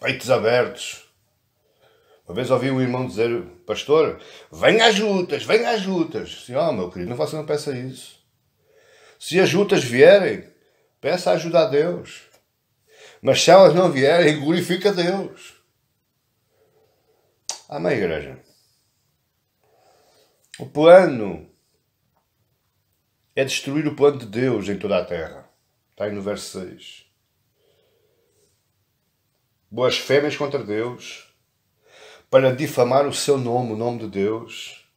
peitos abertos. Uma vez ouvi um irmão dizer, pastor, venha às lutas, venha às lutas. Sim, meu querido, você não peça isso. Se as lutas vierem, peça ajuda a Deus. Mas se elas não vierem, glorifica a Deus. Amém, igreja? O plano é destruir o plano de Deus em toda a terra. Está aí no verso 6. Blasfémias contra Deus, para difamar o seu nome, o nome de Deus,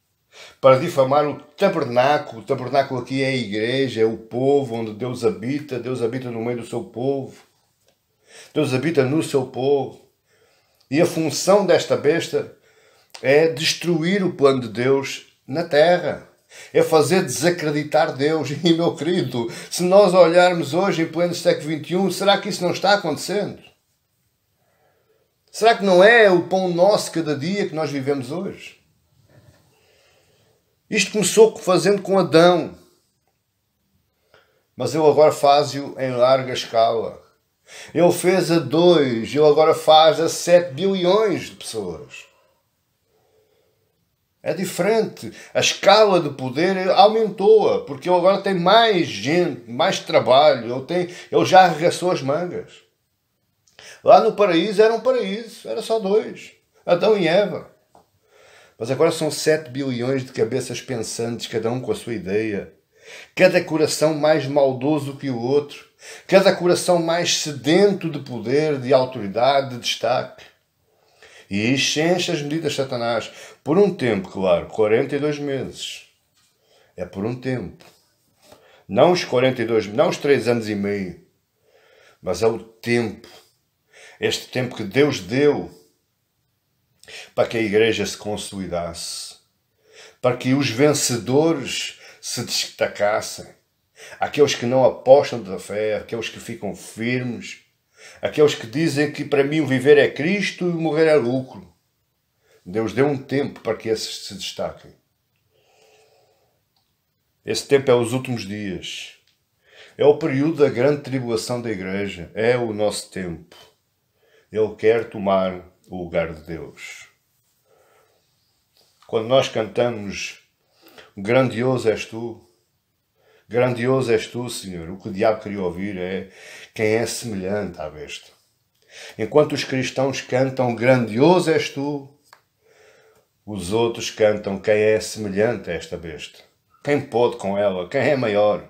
para difamar o tabernáculo aqui é a igreja, é o povo onde Deus habita no meio do seu povo, Deus habita no seu povo, e a função desta besta é destruir o plano de Deus na terra, é fazer desacreditar Deus. E, meu querido, se nós olharmos hoje em pleno século XXI, será que isso não está acontecendo? Será que não é o pão nosso cada dia que nós vivemos hoje? Isto começou fazendo com Adão, mas ele agora faz-o em larga escala. Ele fez a 2, ele agora faz a 7 bilhões de pessoas. É diferente. A escala de poder aumentou-a, porque ele agora tem mais gente, mais trabalho, ele já arregaçou as mangas. Lá no paraíso era um paraíso, era só 2, Adão e Eva. Mas agora são 7 bilhões de cabeças pensantes, cada um com a sua ideia. Cada coração mais maldoso que o outro. Cada coração mais sedento de poder, de autoridade, de destaque. E isto enche as medidas de Satanás. Por um tempo, claro, 42 meses. É por um tempo. Não os 42, não os 3 anos e meio. Mas é o tempo. Este tempo que Deus deu para que a igreja se consolidasse. Para que os vencedores se destacassem. Aqueles que não apostam da fé, aqueles que ficam firmes. Aqueles que dizem que para mim o viver é Cristo e morrer é lucro. Deus deu um tempo para que esses se destaquem. Esse tempo é os últimos dias. É o período da grande tribulação da igreja. É o nosso tempo. Ele quer tomar o lugar de Deus. Quando nós cantamos, grandioso és tu, Senhor, o que o diabo queria ouvir é quem é semelhante à besta. Enquanto os cristãos cantam, grandioso és tu, os outros cantam, quem é semelhante a esta besta. Quem pode com ela, quem é maior.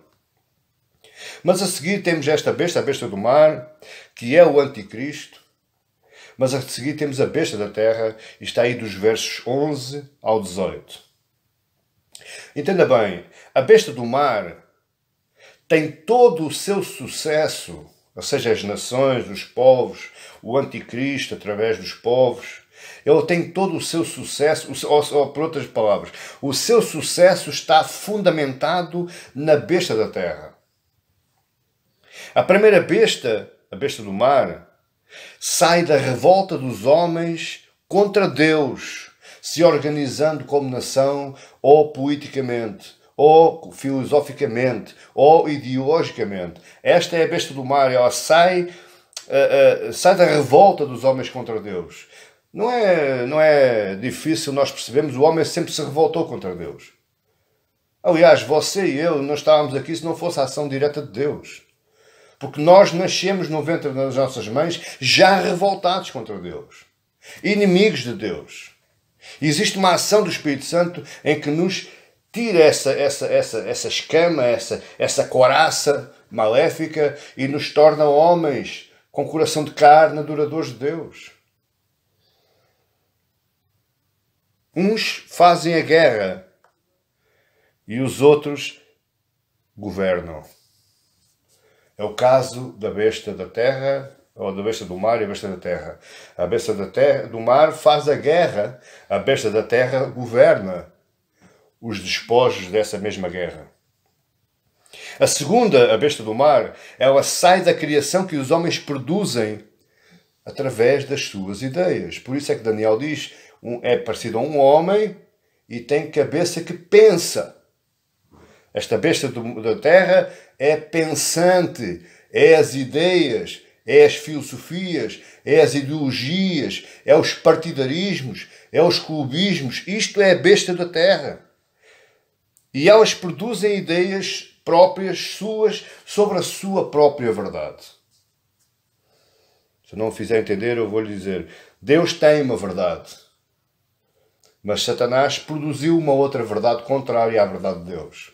Mas a seguir temos esta besta, a besta do mar, que é o anticristo. Mas a seguir temos a besta da terra, e está aí dos versos 11 ao 18. Entenda bem, a besta do mar tem todo o seu sucesso, ou seja, as nações, os povos, o anticristo através dos povos. Ele tem todo o seu sucesso, ou por outras palavras, o seu sucesso está fundamentado na besta da terra. A primeira besta, a besta do mar, sai da revolta dos homens contra Deus, se organizando como nação, ou politicamente, ou filosoficamente, ou ideologicamente. Esta é a besta do mar, ela sai da revolta dos homens contra Deus. Não é difícil nós percebermos, o homem sempre se revoltou contra Deus. Aliás, você e eu não estávamos aqui se não fosse a ação direta de Deus. Porque nós nascemos no ventre das nossas mães já revoltados contra Deus. Inimigos de Deus. E existe uma ação do Espírito Santo em que nos tira essa escama, essa coraça maléfica e nos torna homens com coração de carne, adoradores de Deus. Uns fazem a guerra e os outros governam. É o caso da besta da terra, ou da besta do mar e a besta da terra. A besta do mar faz a guerra, a besta da terra governa os despojos dessa mesma guerra. A segunda, a besta do mar, ela sai da criação que os homens produzem através das suas ideias. Por isso é que Daniel diz, é parecido a um homem e tem cabeça que pensa. Esta besta da terra é pensante, é as ideias, é as filosofias, é as ideologias, é os partidarismos, é os clubismos. Isto é a besta da terra. E elas produzem ideias próprias, suas, sobre a sua própria verdade. Se não o fizer entender, eu vou lhe dizer, Deus tem uma verdade, mas Satanás produziu uma outra verdade contrária à verdade de Deus.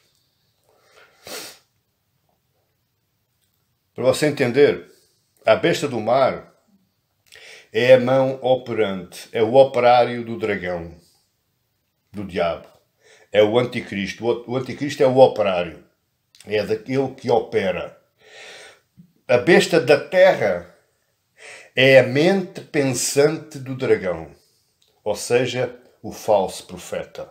Para você entender, a besta do mar é a mão operante, é o operário do dragão, do diabo. É o anticristo. O anticristo é o operário. É daquele que opera. A besta da terra é a mente pensante do dragão. Ou seja, o falso profeta.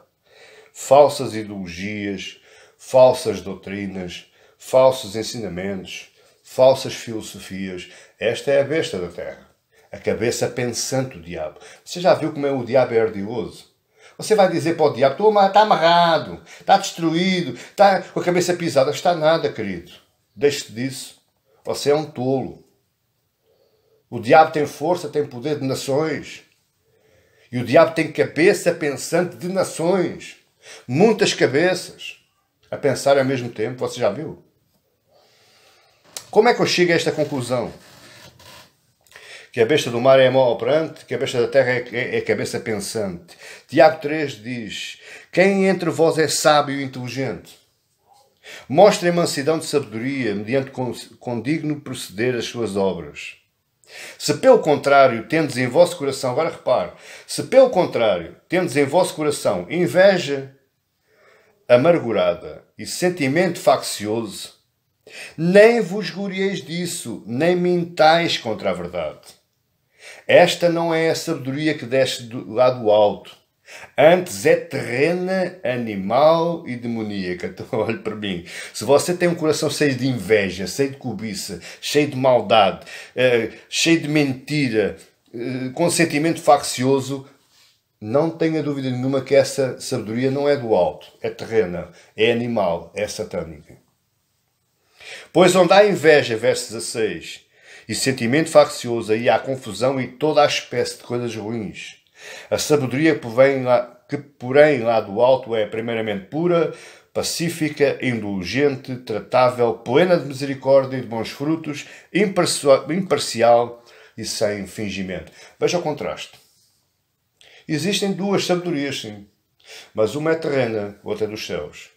Falsas ideologias, falsas doutrinas, falsos ensinamentos, falsas filosofias. Esta é a besta da terra. A cabeça pensante do diabo. Você já viu como o diabo é ardiloso? Você vai dizer para o diabo, está amarrado, está destruído, está com a cabeça pisada. Está nada, querido. Deixe-se disso. Você é um tolo. O diabo tem força, tem poder de nações. E o diabo tem cabeça pensante de nações. Muitas cabeças a pensar ao mesmo tempo. Você já viu? Como é que eu chego a esta conclusão? Que a besta do mar é a mão operante, que a besta da terra é a cabeça pensante. Tiago 3 diz, quem entre vós é sábio e inteligente? Mostrem mansidão de sabedoria, mediante com digno proceder as suas obras. Se pelo contrário tendes em vosso coração, agora repare, se pelo contrário tendes em vosso coração inveja amargurada e sentimento faccioso, nem vos glorieis disso, nem mintais contra a verdade. Esta não é a sabedoria que desce lá do alto. Antes é terrena, animal e demoníaca. Então, olhe para mim. Se você tem um coração cheio de inveja, cheio de cobiça, cheio de maldade, cheio de mentira, com sentimento faccioso, não tenha dúvida nenhuma que essa sabedoria não é do alto. É terrena, é animal, é satânica. Pois onde há inveja, verso 16, e sentimento faccioso, aí há confusão e toda a espécie de coisas ruins. A sabedoria que porém lá do alto é primeiramente pura, pacífica, indulgente, tratável, plena de misericórdia e de bons frutos, imparcial e sem fingimento. Veja o contraste. Existem duas sabedorias, sim, mas uma é terrena, outra é dos céus.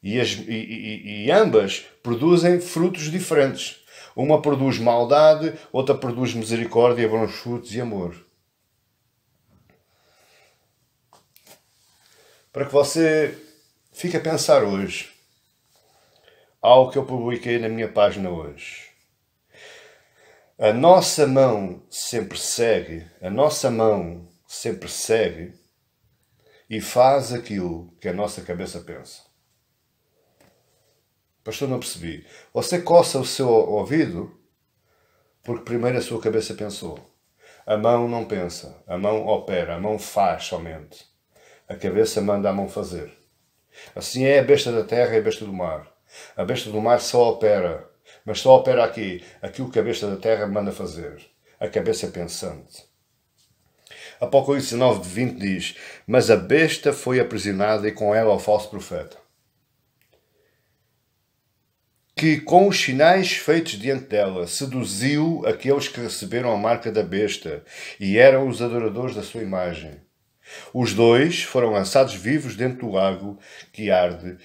E ambas produzem frutos diferentes. Uma produz maldade, outra produz misericórdia, bons frutos e amor. Para que você fique a pensar hoje, algo que eu publiquei na minha página hoje. A nossa mão sempre segue e faz aquilo que a nossa cabeça pensa. Pastor, não percebi. Você coça o seu ouvido porque primeiro a sua cabeça pensou. A mão não pensa, a mão opera, a mão faz somente. A cabeça manda a mão fazer. Assim é a besta da terra e a besta do mar. A besta do mar só opera, mas só opera aquilo que a besta da terra manda fazer. A cabeça é pensante. Apocalipse 9:20 diz: mas a besta foi aprisionada e com ela o falso profeta, que com os sinais feitos diante dela seduziu aqueles que receberam a marca da besta e eram os adoradores da sua imagem. Os dois foram lançados vivos dentro do lago que arde,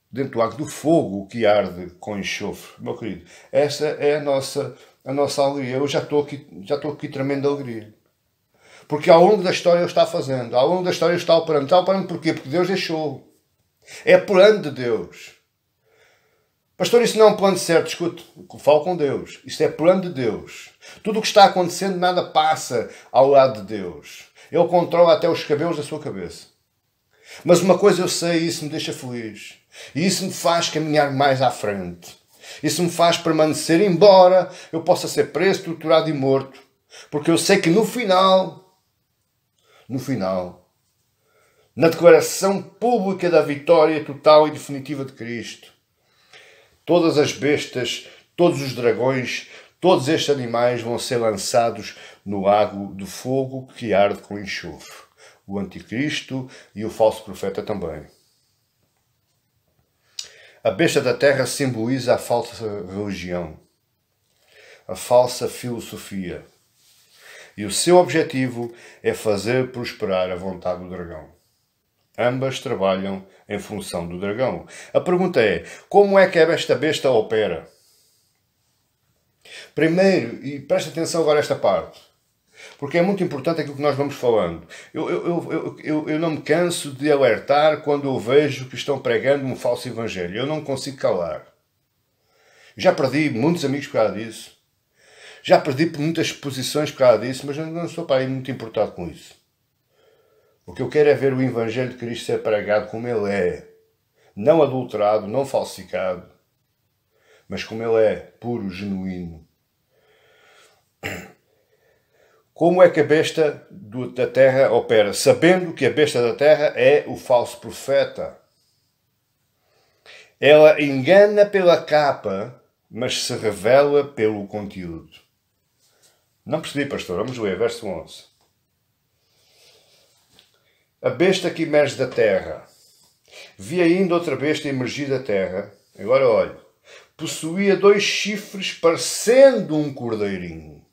dentro do lago do fogo que arde com enxofre. Meu querido, essa é a nossa alegria. Eu já estou aqui tremendo de alegria. Porque ao longo da história ele está fazendo, ao longo da história ele está operando. Está operando porquê? Porque Deus deixou. É plano de Deus. Pastor, isso não é um plano certo. Escute, falo com Deus. Isso é plano de Deus. Tudo o que está acontecendo, nada passa ao lado de Deus. Ele controla até os cabelos da sua cabeça. Mas uma coisa eu sei e isso me deixa feliz. E isso me faz caminhar mais à frente. Isso me faz permanecer, embora eu possa ser preso, torturado e morto. Porque eu sei que no final, na declaração pública da vitória total e definitiva de Cristo, todas as bestas, todos os dragões, todos estes animais vão ser lançados no lago do fogo que arde com enxofre. O anticristo e o falso profeta também. A besta da terra simboliza a falsa religião, a falsa filosofia. E o seu objetivo é fazer prosperar a vontade do dragão. Ambas trabalham em função do dragão. A pergunta é, como é que esta besta opera? Primeiro, e presta atenção agora a esta parte, porque é muito importante aquilo que nós vamos falando. Eu não me canso de alertar quando eu vejo que estão pregando um falso evangelho. Eu não consigo calar. Já perdi muitos amigos por causa disso. Já perdi por muitas posições por causa disso, mas eu não estou para aí muito importado com isso. O que eu quero é ver o evangelho de Cristo ser pregado como ele é. Não adulterado, não falsificado, mas como ele é, puro, genuíno. Como é que a besta da terra opera? Sabendo que a besta da terra é o falso profeta. Ela engana pela capa, mas se revela pelo conteúdo. Não percebi, pastor. Vamos ler, verso 11. A besta que emerge da terra. Vi ainda outra besta emergir da terra. Agora olhe. Possuía 2 chifres, parecendo um cordeirinho.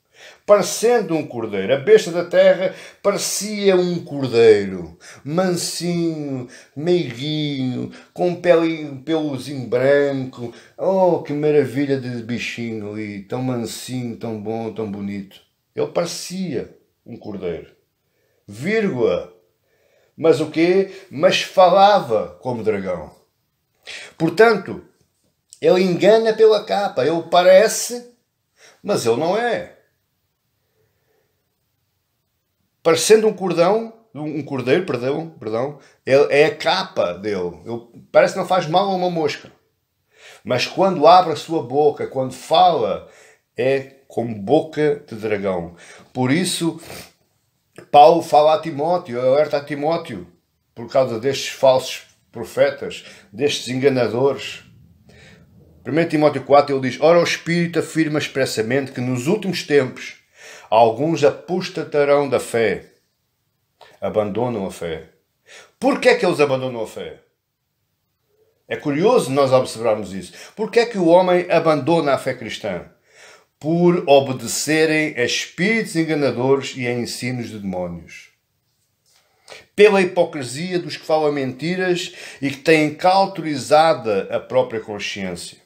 Parecendo um cordeiro. A besta da terra parecia um cordeiro. Mansinho, meiguinho, com um pelozinho branco. Oh, que maravilha de bichinho ali. Tão mansinho, tão bom, tão bonito. Ele parecia um cordeiro. Vírgula. Mas o quê? Mas falava como dragão. Portanto, ele engana pela capa. Ele parece, mas ele não é. Parecendo um cordeiro, é a capa dele. Ele parece que não faz mal a uma mosca. Mas quando abre a sua boca, quando fala, é como boca de dragão. Por isso, Paulo fala a Timóteo, alerta a Timóteo, por causa destes falsos profetas, destes enganadores. 1 Timóteo 4 ele diz: ora, o Espírito afirma expressamente que nos últimos tempos alguns apostatarão da fé, abandonam a fé. Por que é que eles abandonam a fé? É curioso nós observarmos isso. Por que é que o homem abandona a fé cristã? Por obedecerem a espíritos enganadores e a ensinos de demónios. Pela hipocrisia dos que falam mentiras e que têm cauterizada a própria consciência.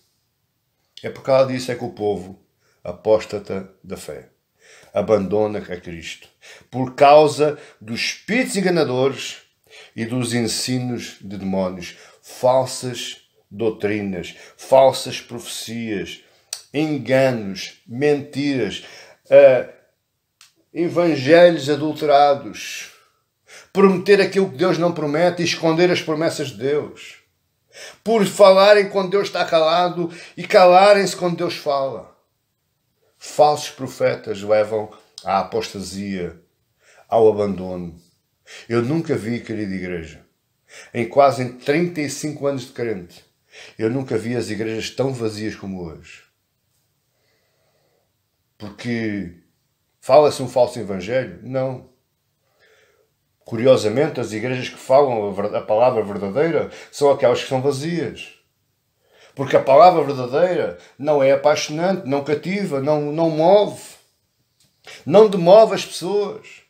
É por causa disso é que o povo apóstata da fé. Abandona a Cristo. Por causa dos espíritos enganadores e dos ensinos de demónios. Falsas doutrinas, falsas profecias, enganos, mentiras, evangelhos adulterados. Prometer aquilo que Deus não promete e esconder as promessas de Deus. Por falarem quando Deus está calado e calarem-se quando Deus fala. Falsos profetas levam à apostasia, ao abandono. Eu nunca vi, querida igreja, em quase 35 anos de crente, eu nunca vi as igrejas tão vazias como hoje. Porque fala-se um falso evangelho? Não. Curiosamente, as igrejas que falam a palavra verdadeira são aquelas que são vazias. Porque a palavra verdadeira não é apaixonante, não cativa, não move. Não demove as pessoas.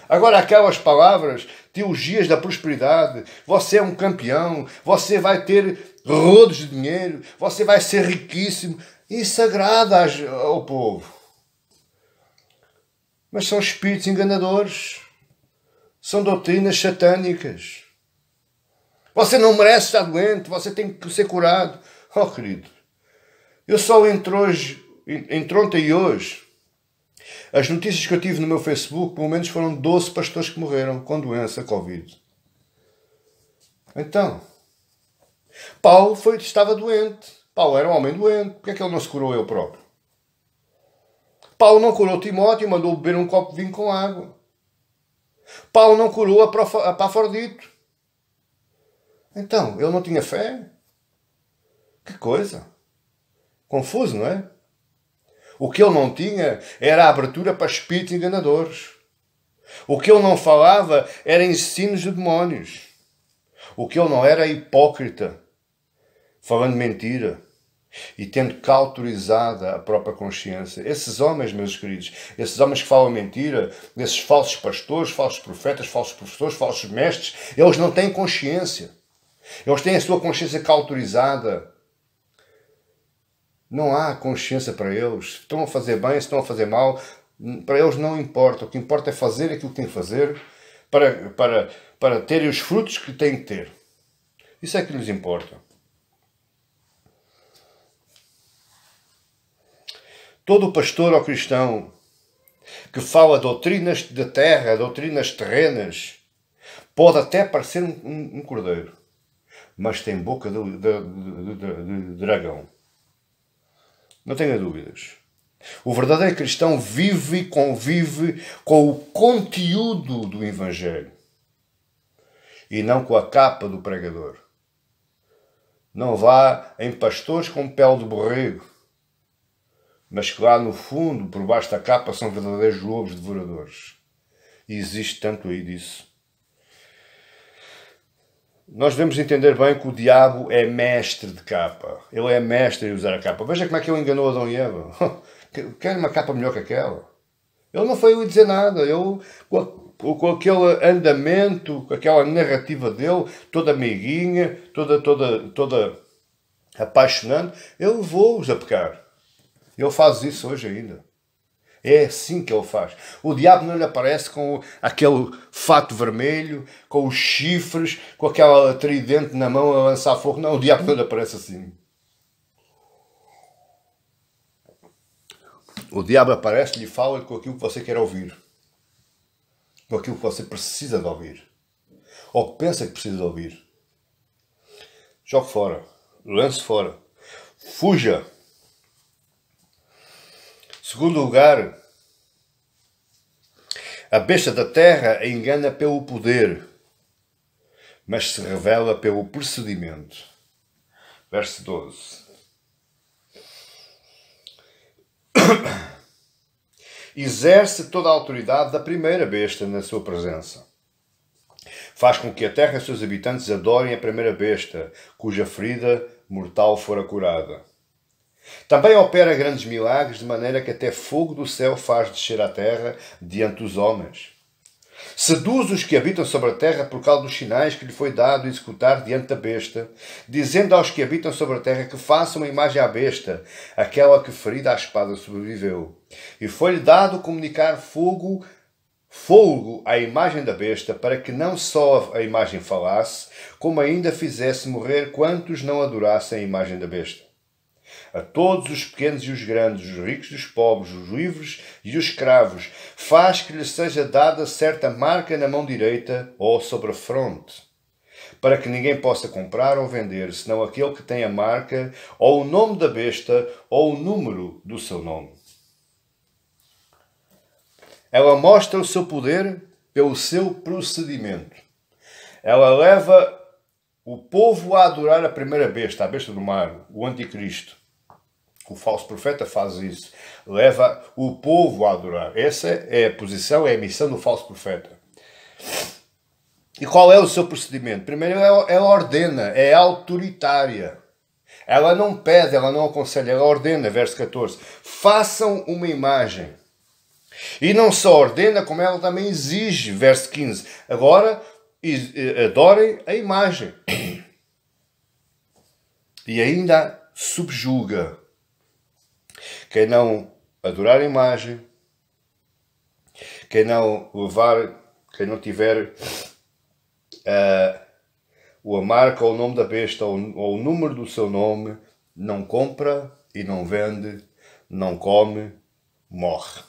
Agora, aquelas palavras, teologias da prosperidade, você é um campeão, você vai ter rodos de dinheiro, você vai ser riquíssimo, isso agrada ao povo. Mas são espíritos enganadores. São doutrinas satânicas. Você não merece estar doente, você tem que ser curado. Oh, querido, eu só entre ontem e hoje, as notícias que eu tive no meu Facebook, pelo menos foram 12 pastores que morreram com doença Covid. Então, Paulo estava doente. Paulo era um homem doente. Por que é que ele não se curou ele próprio? Paulo não curou Timóteo e mandou beber um copo de vinho com água. Paulo não curou a Pafrodito. Então, ele não tinha fé? Que coisa. Confuso, não é? O que ele não tinha era a abertura para espíritos enganadores. O que ele não falava era ensinos de demónios. O que ele não era hipócrita, falando mentira e tendo cauterizada a própria consciência. Esses homens, meus queridos, esses homens que falam mentira, esses falsos pastores, falsos profetas, falsos professores, falsos mestres, eles não têm consciência. Eles têm a sua consciência cauterizada. Não há consciência para eles. Se estão a fazer bem, se estão a fazer mal, para eles não importa. O que importa é fazer aquilo que têm que fazer para terem os frutos que têm que ter. Isso é que lhes importa. Todo pastor ou cristão que fala doutrinas da terra, doutrinas terrenas, pode até parecer um cordeiro, mas tem boca de dragão. Não tenha dúvidas. O verdadeiro cristão vive e convive com o conteúdo do Evangelho e não com a capa do pregador. Não vá em pastores com pele de borrego, mas que lá no fundo, por baixo da capa, são verdadeiros lobos devoradores. E existe tanto aí disso. Nós devemos entender bem que o diabo é mestre de capa. Ele é mestre em usar a capa. Veja como é que ele enganou Adão e Eva. Quer uma capa melhor que aquela? Ele não foi dizer nada. Ele, com aquele andamento, com aquela narrativa dele, toda meiguinha, toda apaixonante, ele levou-os a pecar. Ele faz isso hoje ainda. É assim que ele faz. O diabo não lhe aparece com aquele fato vermelho, com os chifres, com aquela tridente na mão a lançar fogo. Não, o diabo não lhe aparece assim. O diabo aparece-lhe e fala com aquilo que você quer ouvir. Com aquilo que você precisa de ouvir. Ou que pensa que precisa de ouvir. Jogue fora. Lance fora. Fuja. Segundo lugar, a besta da terra engana pelo poder, mas se revela pelo procedimento. Verso 12. Exerce toda a autoridade da primeira besta na sua presença. Faz com que a terra e os seus habitantes adorem a primeira besta, cuja ferida mortal fora curada. Também opera grandes milagres, de maneira que até fogo do céu faz descer à terra diante dos homens. Seduz os que habitam sobre a terra por causa dos sinais que lhe foi dado executar diante da besta, dizendo aos que habitam sobre a terra que façam uma imagem à besta, aquela que ferida à espada sobreviveu. E foi-lhe dado comunicar fogo à imagem da besta, para que não só a imagem falasse, como ainda fizesse morrer quantos não adorassem a imagem da besta. A todos os pequenos e os grandes, os ricos e os pobres, os livres e os escravos, faz que lhes seja dada certa marca na mão direita ou sobre a fronte, para que ninguém possa comprar ou vender, senão aquele que tem a marca, ou o nome da besta, ou o número do seu nome. Ela mostra o seu poder pelo seu procedimento. Ela leva o povo a adorar a primeira besta, a besta do mar, o anticristo. O falso profeta faz isso. Leva o povo a adorar. Essa é a posição, é a missão do falso profeta. E qual é o seu procedimento? Primeiro, ela ordena, é autoritária. Ela não pede, ela não aconselha, ela ordena, verso 14. Façam uma imagem. E não só ordena, como ela também exige, verso 15. Agora, adorem a imagem. E ainda subjuga. Quem não adorar a imagem, quem não tiver a marca ou o nome da besta ou o número do seu nome, não compra e não vende, não come, morre.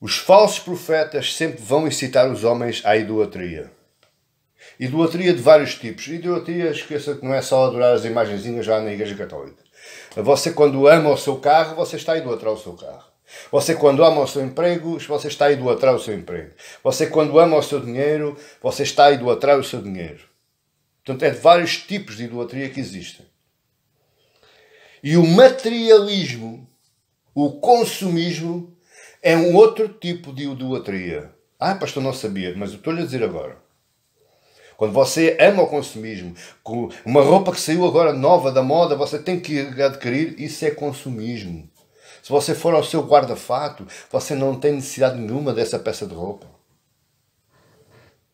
Os falsos profetas sempre vão incitar os homens à idolatria. Idolatria de vários tipos. Idolatria, esqueça que não é só adorar as imagenzinhas já na Igreja Católica. Você, quando ama o seu carro, você está a idolatrar o seu carro. Você, quando ama o seu emprego, você está a idolatrar o seu emprego. Você, quando ama o seu dinheiro, você está a idolatrar o seu dinheiro. Portanto, é de vários tipos de idolatria que existem. E o materialismo, o consumismo, é um outro tipo de idolatria. Ah, pastor, não sabia, mas eu estou-lhe a dizer agora. Quando você ama o consumismo, com uma roupa que saiu agora nova da moda, você tem que adquirir, isso é consumismo. Se você for ao seu guarda-fato, você não tem necessidade nenhuma dessa peça de roupa.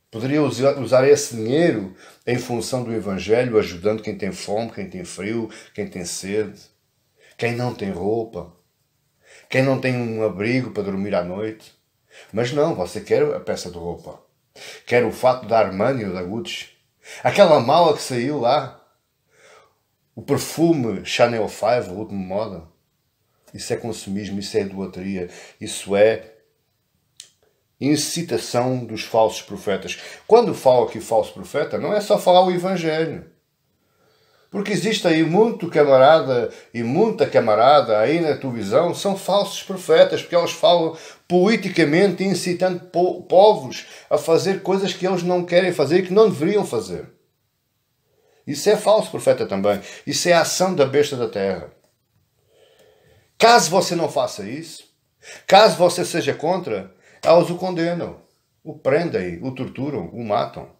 Poderia usar esse dinheiro em função do Evangelho, ajudando quem tem fome, quem tem frio, quem tem sede, quem não tem roupa, quem não tem um abrigo para dormir à noite. Mas não, você quer a peça de roupa. Quer o fato da Armani ou da Gucci. Aquela mala que saiu lá. O perfume Chanel 5, a última moda. Isso é consumismo, isso é idolatria. Isso é incitação dos falsos profetas. Quando falo aqui falso profeta, não é só falar o Evangelho. Porque existe aí muito camarada e muita camarada aí na televisão, são falsos profetas, porque eles falam politicamente incitando povos a fazer coisas que eles não querem fazer e que não deveriam fazer. Isso é falso profeta também. Isso é a ação da besta da terra. Caso você não faça isso, caso você seja contra, eles o condenam, o prendem, o torturam, o matam.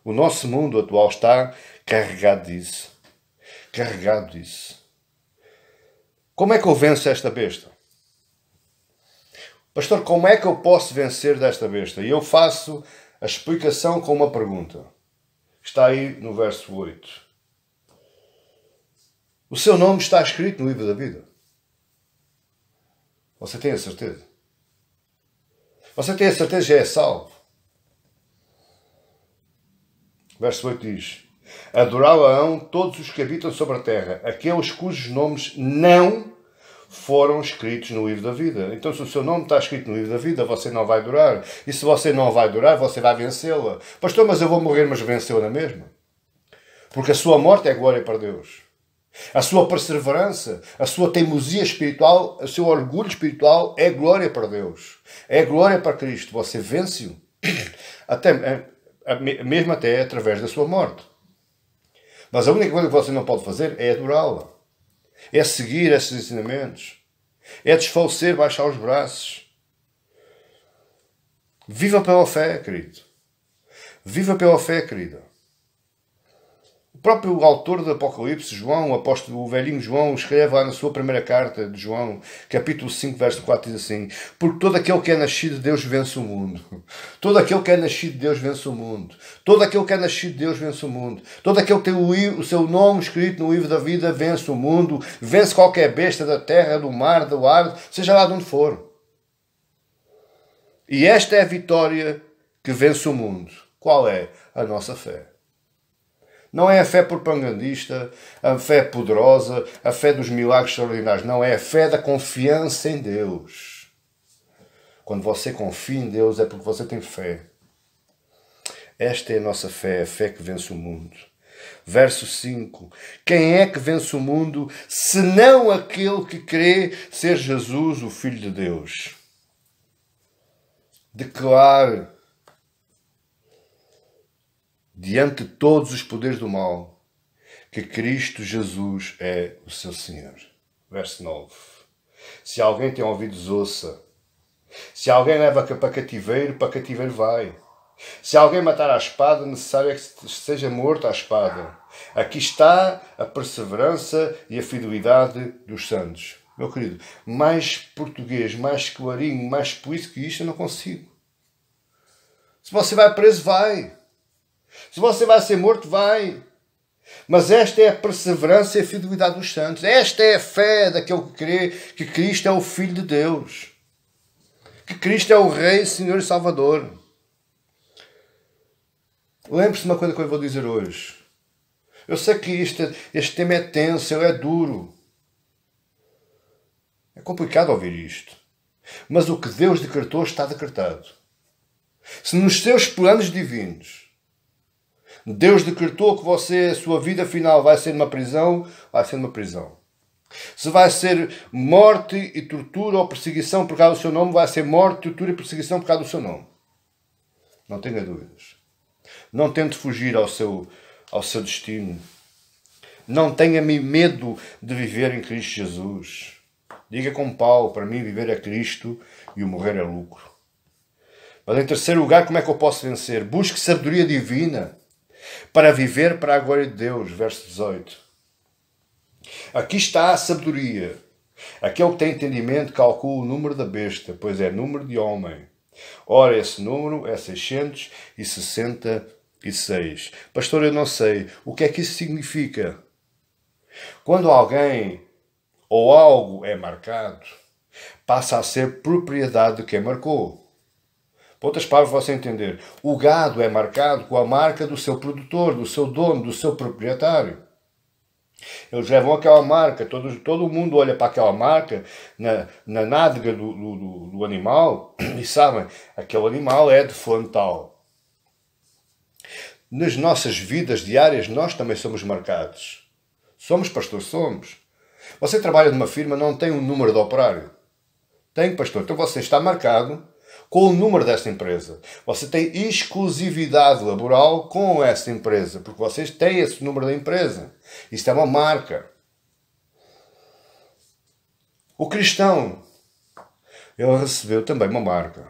O nosso mundo atual está carregado disso. Carregado disso. Como é que eu venço esta besta? Pastor, como é que eu posso vencer desta besta? E eu faço a explicação com uma pergunta. Está aí no verso 8. O seu nome está escrito no livro da vida. Você tem a certeza? Você tem a certeza que já é salvo? Verso 8 diz: adorá-lo-ão todos os que habitam sobre a terra, aqueles cujos nomes não foram escritos no livro da vida. Então, se o seu nome está escrito no livro da vida, você não vai adorar. E se você não vai adorar, você vai vencê-la. Pastor, mas eu vou morrer, mas venceu na mesma. Porque a sua morte é glória para Deus. A sua perseverança, a sua teimosia espiritual, o seu orgulho espiritual é glória para Deus. É glória para Cristo. Você vence-o. Mesmo até através da sua morte. Mas a única coisa que você não pode fazer é adorá-la. É seguir esses ensinamentos. É desfalecer, baixar os braços. Viva pela fé, querido. Viva pela fé, querida. O próprio autor do Apocalipse, João, o apóstolo, o velhinho João, escreve lá na sua primeira carta de João, capítulo 5, verso 4, diz assim: porque todo aquele que é nascido de Deus vence o mundo. Todo aquele que é nascido de Deus vence o mundo. Todo aquele que é nascido de Deus vence o mundo. Todo aquele que tem o seu nome escrito no livro da vida vence o mundo. Vence qualquer besta da terra, do mar, do ar, seja lá de onde for. E esta é a vitória que vence o mundo. Qual é? A nossa fé. Não é a fé propagandista, a fé poderosa, a fé dos milagres extraordinários. Não, é a fé da confiança em Deus. Quando você confia em Deus é porque você tem fé. Esta é a nossa fé, a fé que vence o mundo. Verso 5. Quem é que vence o mundo, senão aquele que crê ser Jesus, o Filho de Deus? Declare diante de todos os poderes do mal que Cristo Jesus é o seu Senhor. Verso 9. Se alguém tem ouvidos, ouça. Se alguém leva para cativeiro vai. Se alguém matar à espada, necessário é que seja morto à espada. Aqui está a perseverança e a fidelidade dos santos. Meu querido, mais português, mais clarinho, mais explícito que isto eu não consigo. Se você vai preso, vai. Se você vai ser morto, vai. Mas esta é a perseverança e a fidelidade dos santos. Esta é a fé daquele que crê que Cristo é o Filho de Deus. Que Cristo é o Rei, Senhor e Salvador. Lembre-se de uma coisa que eu vou dizer hoje. Eu sei que este tema é tenso, ele é duro. É complicado ouvir isto. Mas o que Deus decretou está decretado. Se nos seus planos divinos Deus decretou que a sua vida final vai ser numa prisão, vai ser numa prisão. Se vai ser morte e tortura ou perseguição por causa do seu nome, vai ser morte, tortura e perseguição por causa do seu nome. Não tenha dúvidas. Não tente fugir ao seu destino. Não tenha medo de viver em Cristo Jesus. Diga como Paulo, para mim viver é Cristo e o morrer é lucro. Mas em terceiro lugar, como é que eu posso vencer? Busque sabedoria divina para viver para a glória de Deus. Verso 18. Aqui está a sabedoria. Aquele que tem entendimento calcula o número da besta, pois é número de homem. Ora, esse número é 666. Pastor, eu não sei. O que é que isso significa? Quando alguém ou algo é marcado, passa a ser propriedade de quem marcou. Por outras palavras, você entender, o gado é marcado com a marca do seu produtor, do seu dono, do seu proprietário. Eles levam aquela marca, todo mundo olha para aquela marca na nádega do animal e sabem, aquele animal é de fulano tal. Nas nossas vidas diárias, nós também somos marcados. Somos, pastor, somos. Você trabalha numa firma, não tem um número de operário. Tem, pastor. Então você está marcado com o número desta empresa. Você tem exclusividade laboral com essa empresa, porque vocês têm esse número da empresa. Isto é uma marca. O cristão, ele recebeu também uma marca.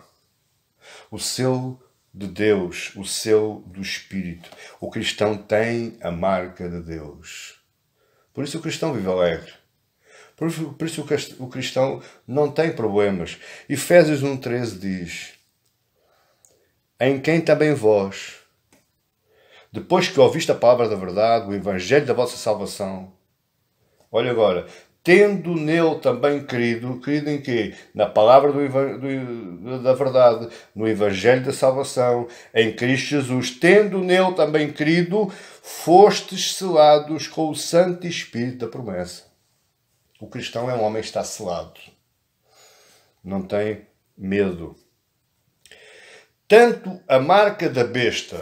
O selo de Deus, o selo do Espírito. O cristão tem a marca de Deus. Por isso o cristão vive alegre. Por isso o cristão não tem problemas. Efésios 1,13 diz: em quem também vós, depois que ouviste a palavra da verdade, o evangelho da vossa salvação, olha agora, tendo nele também crido em quê? Na palavra da verdade, no evangelho da salvação, em Cristo Jesus, tendo nele também crido, fostes selados com o Santo Espírito da promessa. O cristão é um homem que está selado. Não tem medo. Tanto a marca da besta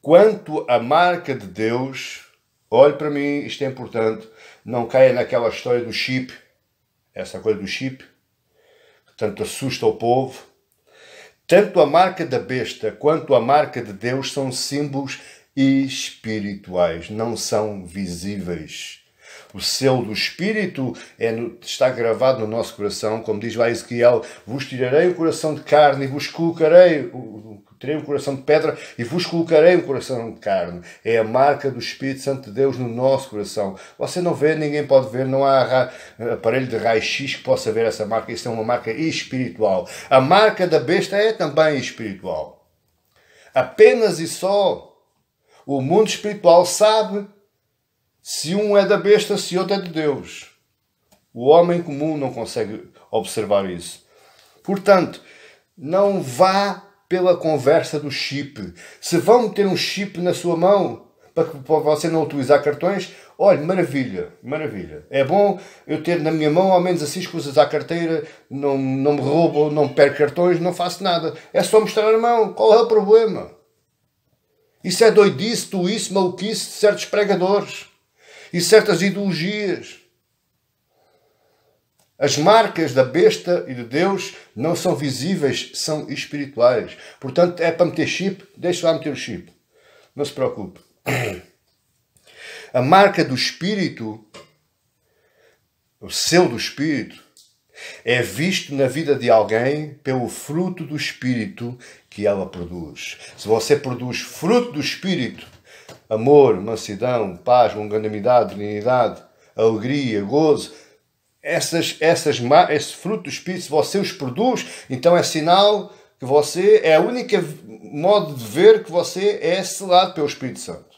quanto a marca de Deus, olhe para mim, isto é importante, não caia naquela história do chip, essa coisa do chip, que tanto assusta o povo. Tanto a marca da besta quanto a marca de Deus são símbolos espirituais, não são visíveis. O selo do Espírito está gravado no nosso coração, como diz lá Ezequiel, vos tirarei o coração de carne e vos colocarei, terei um coração de pedra e vos colocarei um coração de carne. É a marca do Espírito Santo de Deus no nosso coração. Você não vê, ninguém pode ver, não há aparelho de raio-x que possa ver essa marca. Isso é uma marca espiritual. A marca da besta é também espiritual. Apenas e só o mundo espiritual sabe se um é da besta, se outro é de Deus. O homem comum não consegue observar isso. Portanto, não vá pela conversa do chip. Se vão meter um chip na sua mão para você não utilizar cartões, olha, maravilha, maravilha. É bom eu ter na minha mão ao menos assim as coisas à carteira, não me roubo, não perco cartões, não faço nada. É só mostrar a mão. Qual é o problema? Isso é doidice, tuíce, maluquice de certos pregadores e certas ideologias. As marcas da besta e de Deus não são visíveis, são espirituais. Portanto, é para meter chip, deixa lá meter o chip. Não se preocupe. A marca do Espírito, o selo do Espírito, é visto na vida de alguém pelo fruto do Espírito que ela produz. Se você produz fruto do Espírito, amor, mansidão, paz, longanimidade, benignidade, alegria, gozo, esse fruto do Espírito, se você os produz, então é sinal que você, é a única modo de ver que você é selado pelo Espírito Santo.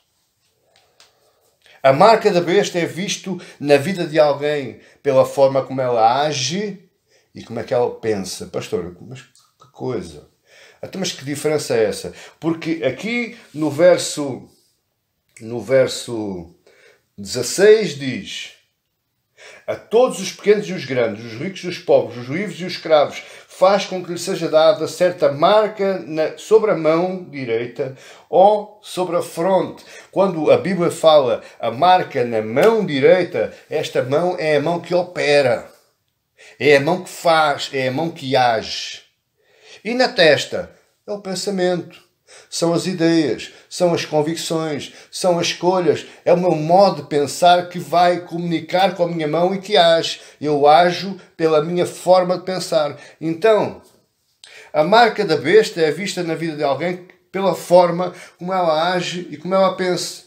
A marca da besta é visto na vida de alguém pela forma como ela age e como é que ela pensa. Pastor, mas que coisa! Então, mas que diferença é essa? Porque aqui no verso 16 diz: a todos os pequenos e os grandes, os ricos e os pobres, os livres e os escravos, faz com que lhe seja dada certa marca sobre a mão direita ou sobre a fronte. Quando a Bíblia fala a marca na mão direita, esta mão é a mão que opera, é a mão que faz, é a mão que age. E na testa é o pensamento, são as ideias, são as convicções, são as escolhas, é o meu modo de pensar que vai comunicar com a minha mão e que age. Eu ajo pela minha forma de pensar. Então, a marca da besta é vista na vida de alguém pela forma como ela age e como ela pensa.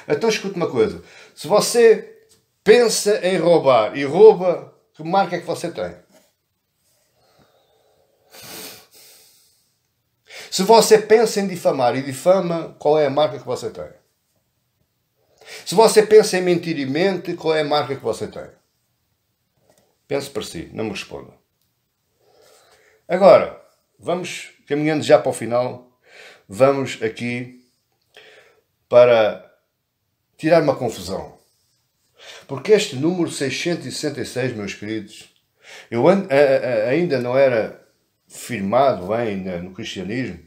Então, escute uma coisa. Se você pensa em roubar e rouba, que marca é que você tem? Se você pensa em difamar e difama, qual é a marca que você tem? Se você pensa em mentir e mente, qual é a marca que você tem? Pense para si, não me responda. Agora, vamos caminhando já para o final, vamos aqui para tirar uma confusão. Porque este número 666, meus queridos, eu ainda não era firmado bem no cristianismo,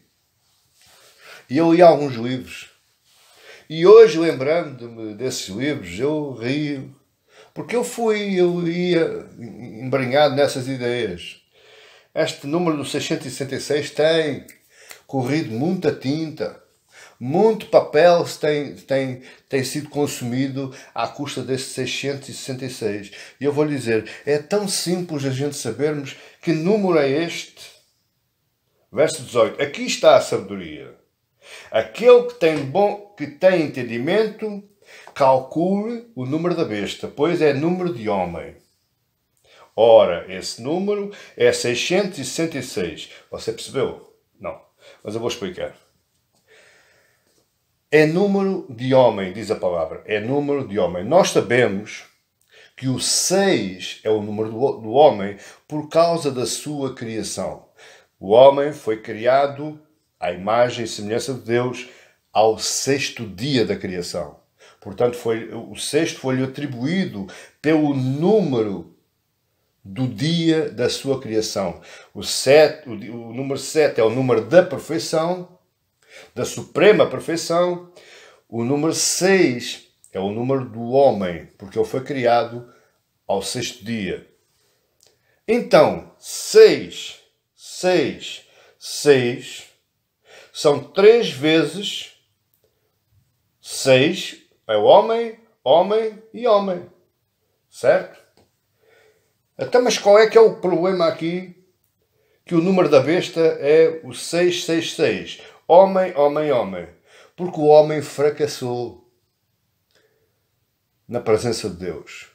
e eu li alguns livros, e hoje, lembrando-me desses livros, eu rio, porque eu ia embrenhado nessas ideias. Este número do 666 tem corrido muita tinta, muito papel tem sido consumido à custa desse 666. E eu vou lhe dizer, é tão simples a gente sabermos que número é este. Verso 18. Aqui está a sabedoria. Aquele que tem entendimento, calcule o número da besta, pois é número de homem. Ora, esse número é 666. Você percebeu? Não. Mas eu vou explicar. É número de homem, diz a palavra. É número de homem. Nós sabemos que o 6 é o número do homem por causa da sua criação. O homem foi criado à imagem e semelhança de Deus ao 6º dia da criação. Portanto, o 6º foi-lhe atribuído pelo número do dia da sua criação. O número 7 é o número da perfeição, da suprema perfeição. O número 6 é o número do homem, porque ele foi criado ao 6º dia. Então, 6 são 3 vezes 6 é o homem, homem e homem. Certo? Então, mas qual é que é o problema aqui? Que o número da besta é o 666. Homem, homem, homem. Porque o homem fracassou na presença de Deus.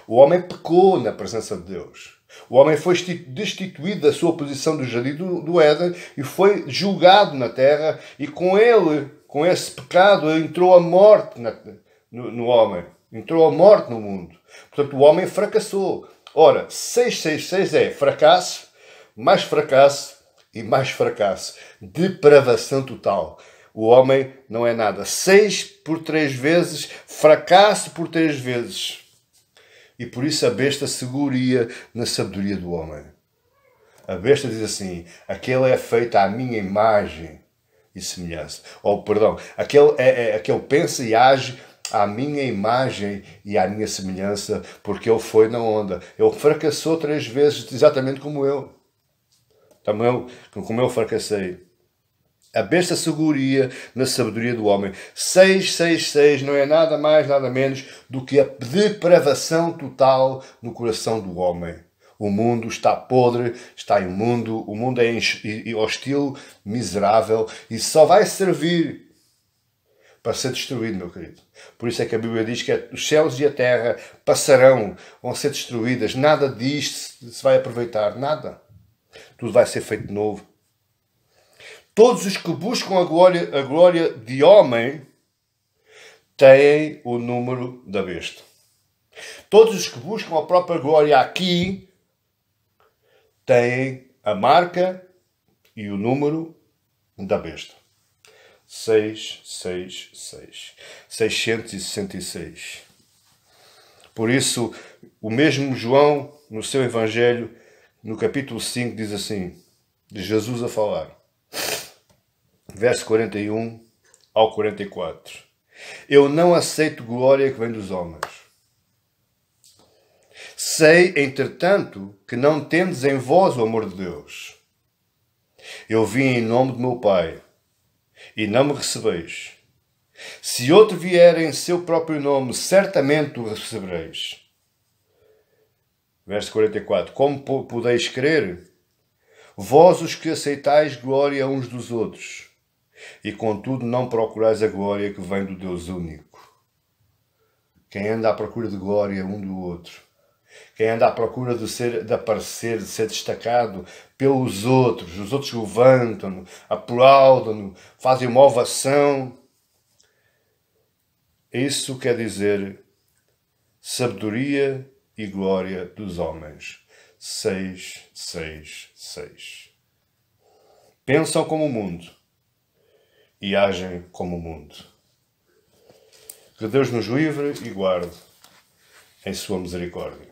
O homem pecou na presença de Deus. O homem foi destituído da sua posição do jardim do Éden e foi julgado na terra, e com ele, com esse pecado, entrou a morte no homem. Entrou a morte no mundo. Portanto, o homem fracassou. Ora, 666 é fracasso, mais fracasso e mais fracasso. Depravação total. O homem não é nada. 6 por 3 vezes, fracasso por 3 vezes. E por isso a besta seguria na sabedoria do homem. A besta diz assim: aquele é feito à minha imagem e semelhança. Ou, perdão, aquele pensa e age à minha imagem e à minha semelhança, porque ele foi na onda. Ele fracassou 3 vezes, exatamente como eu. Também como eu fracassei. A besta seguria na sabedoria do homem. 666 não é nada mais, nada menos do que a depravação total no coração do homem. O mundo está podre, está imundo, o mundo é hostil, miserável e só vai servir para ser destruído, meu querido. Por isso é que a Bíblia diz que os céus e a terra passarão, vão ser destruídas. Nada disto se vai aproveitar, nada. Tudo vai ser feito de novo. Todos os que buscam a glória de homem têm o número da besta. Todos os que buscam a própria glória aqui têm a marca e o número da besta. 666. 666. Por isso, o mesmo João, no seu Evangelho, no capítulo 5, diz assim, de Jesus a falar. Verso 41 ao 44. Eu não aceito glória que vem dos homens. Sei, entretanto, que não tendes em vós o amor de Deus. Eu vim em nome do meu Pai, e não me recebeis. Se outro vier em seu próprio nome, certamente o recebereis. Verso 44. Como podeis crer? Vós os que aceitais glória uns dos outros, e contudo não procurais a glória que vem do Deus único. Quem anda à procura de glória um do outro, quem anda à procura de aparecer, de ser destacado pelos outros, os outros levantam-no, aplaudam-no, fazem uma ovação. Isso quer dizer sabedoria e glória dos homens. 666. Pensam como o mundo e agem como o mundo. Que Deus nos livre e guarde em sua misericórdia.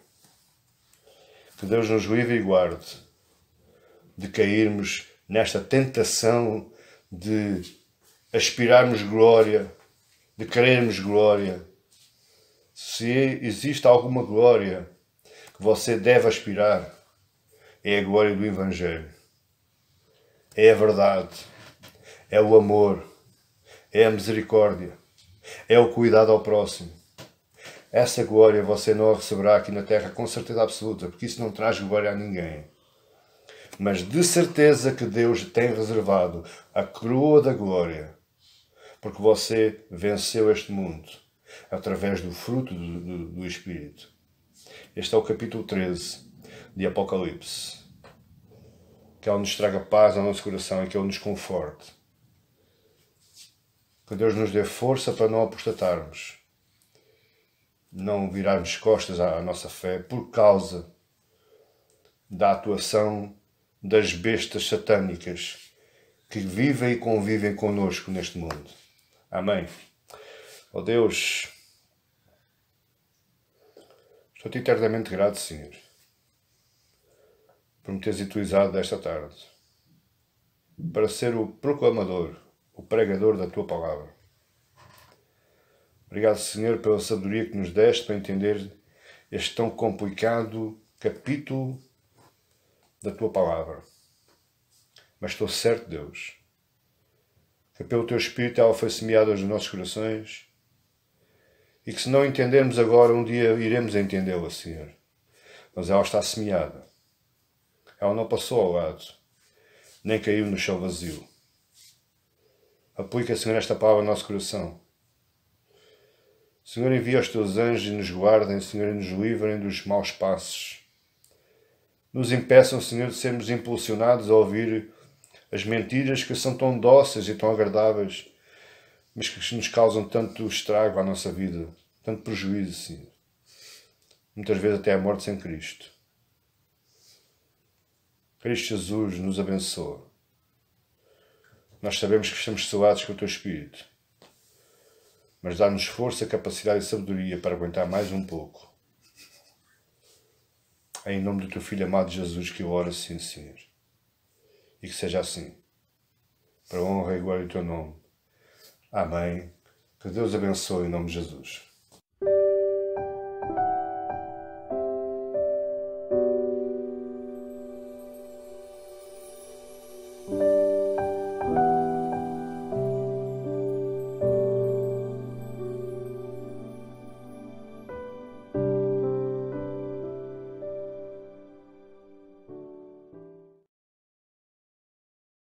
Que Deus nos livre e guarde de cairmos nesta tentação de aspirarmos glória, de querermos glória. Se existe alguma glória que você deve aspirar, é a glória do Evangelho. É a verdade. É o amor, é a misericórdia, é o cuidado ao próximo. Essa glória você não a receberá aqui na terra com certeza absoluta, porque isso não traz glória a ninguém. Mas de certeza que Deus tem reservado a coroa da glória, porque você venceu este mundo através do fruto do Espírito. Este é o capítulo 13 de Apocalipse. Que Ele nos traga paz ao nosso coração e que Ele nos conforte. Que Deus nos dê força para não apostatarmos, não virarmos costas à nossa fé por causa da atuação das bestas satânicas que vivem e convivem connosco neste mundo. Amém. Ó Deus, estou-te eternamente grato, Senhor, por me teres utilizado esta tarde para ser o proclamador, o pregador da Tua Palavra. Obrigado, Senhor, pela sabedoria que nos deste para entender este tão complicado capítulo da Tua Palavra. Mas estou certo, Deus, que pelo Teu Espírito ela foi semeada aos nossos corações E que se não entendermos agora, um dia iremos entendê-la, Senhor. Mas ela está semeada. Ela não passou ao lado, nem caiu no chão vazio. Aplica, Senhor, esta palavra ao nosso coração. Senhor, envia os teus anjos e nos guardem, Senhor, e nos livrem dos maus passos. Nos impeçam, Senhor, de sermos impulsionados a ouvir as mentiras que são tão dóceis e tão agradáveis, mas que nos causam tanto estrago à nossa vida, tanto prejuízo, Senhor. Muitas vezes até a morte sem Cristo. Cristo Jesus nos abençoa. Nós sabemos que estamos selados com o Teu Espírito, mas dá-nos força, capacidade e sabedoria para aguentar mais um pouco. É em nome do Teu Filho amado Jesus que eu oro assim, Senhor. E que seja assim. Para a honra e glória do Teu nome. Amém. Que Deus abençoe em nome de Jesus.